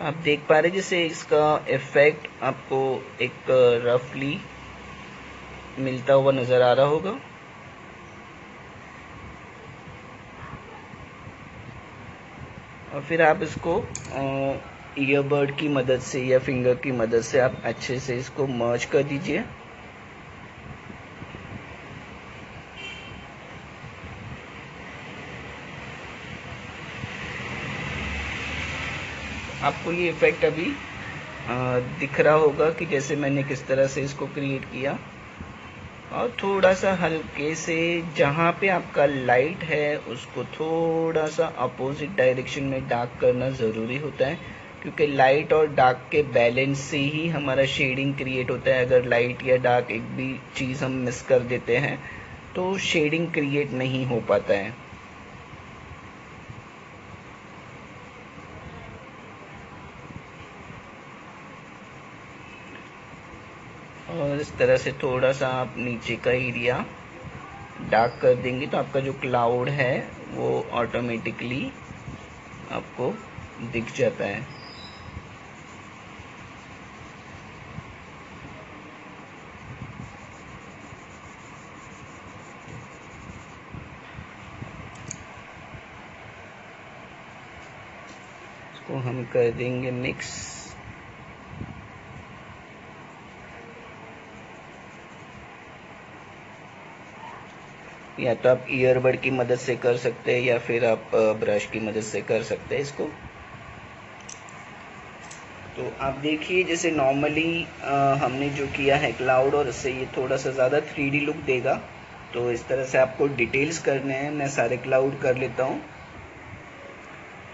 आप देख पा रहे जैसे इसका इफेक्ट आपको एक रफली मिलता हुआ नजर आ रहा होगा। और फिर आप इसको ईयरबड की मदद से या फिंगर की मदद से आप अच्छे से इसको मर्ज कर दीजिए। आपको ये इफेक्ट अभी दिख रहा होगा कि जैसे मैंने किस तरह से इसको क्रिएट किया। और थोड़ा सा हल्के से जहाँ पे आपका लाइट है उसको थोड़ा सा अपोजिट डायरेक्शन में डार्क करना ज़रूरी होता है, क्योंकि लाइट और डार्क के बैलेंस से ही हमारा शेडिंग क्रिएट होता है। अगर लाइट या डार्क एक भी चीज़ हम मिस कर देते हैं तो शेडिंग क्रिएट नहीं हो पाता है। और इस तरह से थोड़ा सा आप नीचे का एरिया डार्क कर देंगे तो आपका जो क्लाउड है वो ऑटोमेटिकली आपको दिख जाता है। इसको हम कर देंगे मिक्स। या तो आप ईयरबड की मदद से कर सकते हैं या फिर आप ब्रश की मदद से कर सकते हैं इसको। तो आप देखिए जैसे नॉर्मली हमने जो किया है क्लाउड, और इससे ये थोड़ा सा ज़्यादा 3D लुक देगा। तो इस तरह से आपको डिटेल्स करने हैं, मैं सारे क्लाउड कर लेता हूँ।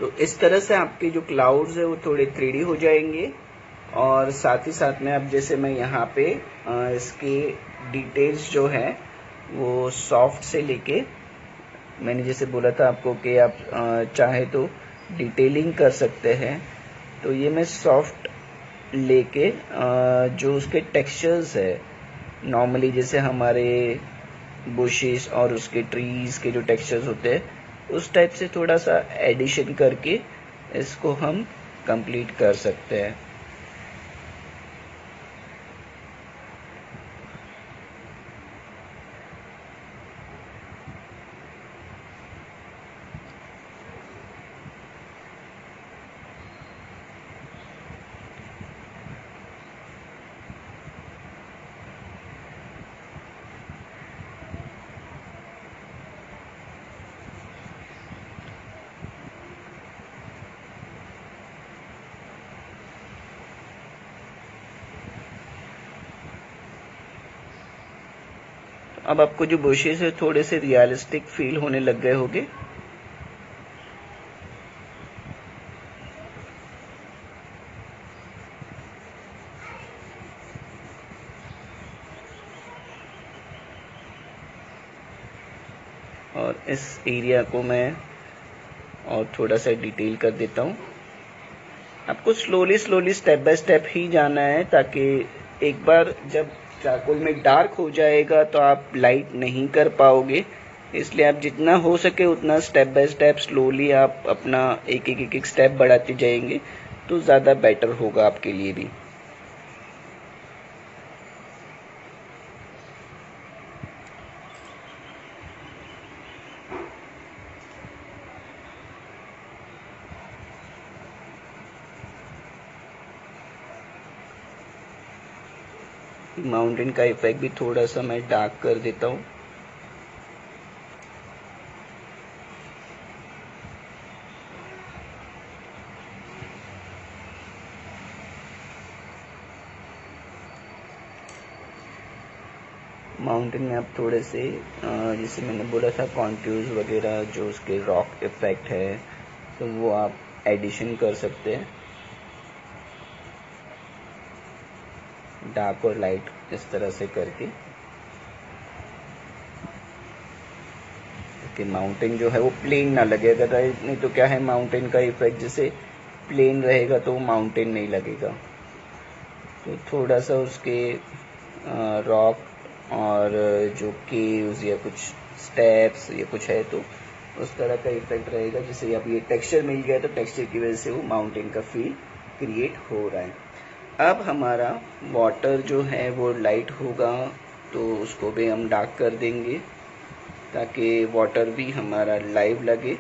तो इस तरह से आपके जो क्लाउड्स है वो थोड़े 3D हो जाएंगे। और साथ ही साथ में अब जैसे मैं यहाँ पे इसके डिटेल्स जो है वो सॉफ्ट से लेके, मैंने जैसे बोला था आपको कि आप चाहे तो डिटेलिंग कर सकते हैं, तो ये मैं सॉफ्ट लेके जो उसके टेक्सचर्स है नॉर्मली जैसे हमारे बुशेस और उसके ट्रीज के जो टेक्सचर्स होते हैं उस टाइप से थोड़ा सा एडिशन करके इसको हम कंप्लीट कर सकते हैं। अब आपको जो बुशेस है थोड़े से रियलिस्टिक फील होने लग गए होंगे। और इस एरिया को मैं और थोड़ा सा डिटेल कर देता हूँ। आपको स्लोली स्टेप बाय स्टेप ही जाना है, ताकि एक बार जब चारकोल में डार्क हो जाएगा तो आप लाइट नहीं कर पाओगे। इसलिए आप जितना हो सके उतना स्टेप बाय स्टेप स्लोली आप अपना एक स्टेप बढ़ाते जाएंगे तो ज़्यादा बेटर होगा आपके लिए भी। माउंटेन का इफेक्ट भी थोड़ा सा मैं डार्क कर देता हूँ। माउंटेन में आप थोड़े से जैसे मैंने बोला था कॉन्ट्यूर्स वगैरह जो उसके रॉक इफेक्ट है तो वो आप एडिशन कर सकते हैं, डार्क और लाइट इस तरह से करके, कि माउंटेन जो है वो प्लेन ना लगे। अगर नहीं तो क्या है, माउंटेन का इफेक्ट जैसे प्लेन रहेगा तो वो माउंटेन नहीं लगेगा। तो थोड़ा सा उसके रॉक और जो केव्स या कुछ स्टेप्स या कुछ है तो उस तरह का इफेक्ट रहेगा। जैसे अब ये टेक्सचर मिल गया तो टेक्सचर की वजह से वो माउंटेन का फील क्रिएट हो रहा है। अब हमारा वाटर जो है वो लाइट होगा तो उसको भी हम डार्क कर देंगे ताकि वाटर भी हमारा लाइव लगे।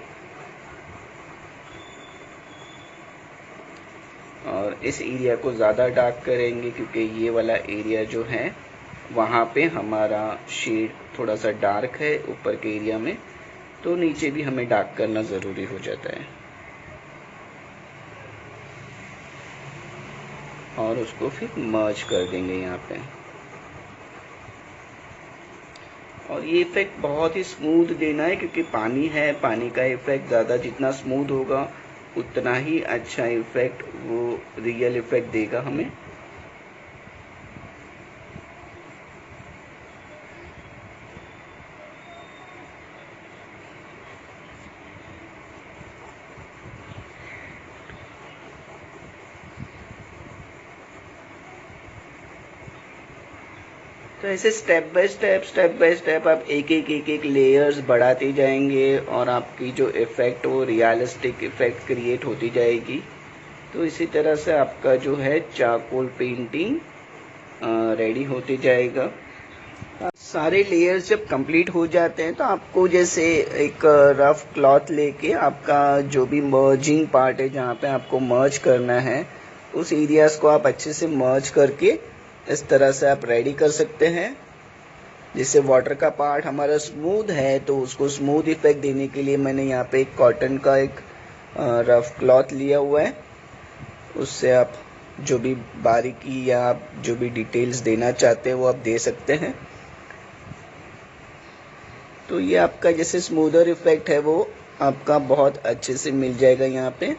और इस एरिया को ज़्यादा डार्क करेंगे क्योंकि ये वाला एरिया जो है वहाँ पे हमारा शेड थोड़ा सा डार्क है ऊपर के एरिया में, तो नीचे भी हमें डार्क करना ज़रूरी हो जाता है। और उसको फिर मर्ज कर देंगे यहाँ पे। और ये इफेक्ट बहुत ही स्मूथ देना है क्योंकि पानी है, पानी का इफेक्ट ज़्यादा जितना स्मूथ होगा उतना ही अच्छा इफेक्ट वो रियल इफेक्ट देगा हमें। तो ऐसे स्टेप बाय स्टेप आप एक लेयर्स बढ़ाते जाएंगे और आपकी जो इफेक्ट वो रियलिस्टिक इफेक्ट क्रिएट होती जाएगी। तो इसी तरह से आपका जो है चारकोल पेंटिंग रेडी होते जाएगा। सारे लेयर्स जब कंप्लीट हो जाते हैं तो आपको जैसे एक रफ क्लॉथ लेके आपका जो भी मर्जिंग पार्ट है जहाँ पे आपको मर्ज करना है उस एरियाज को आप अच्छे से मर्ज करके इस तरह से आप रेडी कर सकते हैं। जैसे वाटर का पार्ट हमारा स्मूथ है तो उसको स्मूथ इफेक्ट देने के लिए मैंने यहाँ पे एक कॉटन का एक रफ क्लॉथ लिया हुआ है, उससे आप जो भी बारीकी या आप जो भी डिटेल्स देना चाहते हैं वो आप दे सकते हैं। तो ये आपका जैसे स्मूदर इफेक्ट है वो आपका बहुत अच्छे से मिल जाएगा यहाँ पे।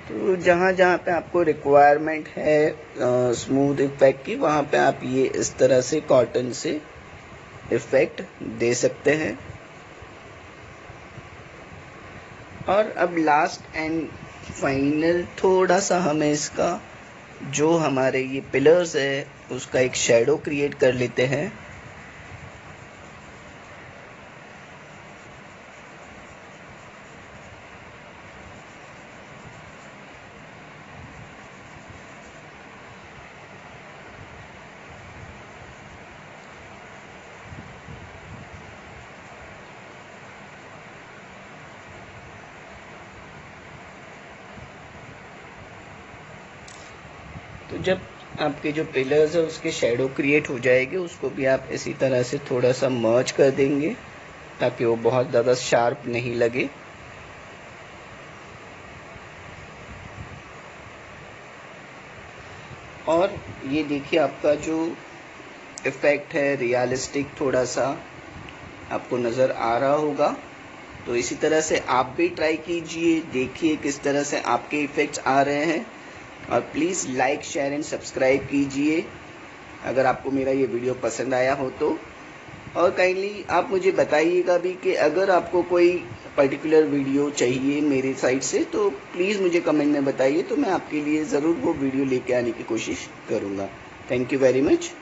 तो जहाँ जहाँ पे आपको रिक्वायरमेंट है स्मूथ इफेक्ट की, वहाँ पे आप ये इस तरह से कॉटन से इफेक्ट दे सकते हैं। और अब लास्ट एंड फाइनल थोड़ा सा हमें इसका जो हमारे ये पिलर्स है उसका एक शैडो क्रिएट कर लेते हैं। तो जब आपके जो पिलर्स है उसके शैडो क्रिएट हो जाएगी, उसको भी आप इसी तरह से थोड़ा सा मर्ज कर देंगे ताकि वो बहुत ज़्यादा शार्प नहीं लगे। और ये देखिए आपका जो इफेक्ट है रियलिस्टिक थोड़ा सा आपको नज़र आ रहा होगा। तो इसी तरह से आप भी ट्राई कीजिए, देखिए किस तरह से आपके इफेक्ट्स आ रहे हैं। और please like share and subscribe कीजिए अगर आपको मेरा ये वीडियो पसंद आया हो तो। और काइंडली आप मुझे बताइएगा भी कि अगर आपको कोई पर्टिकुलर वीडियो चाहिए मेरे साइड से तो प्लीज़ मुझे कमेंट में बताइए, तो मैं आपके लिए ज़रूर वो वीडियो लेके आने की कोशिश करूँगा। Thank you very much.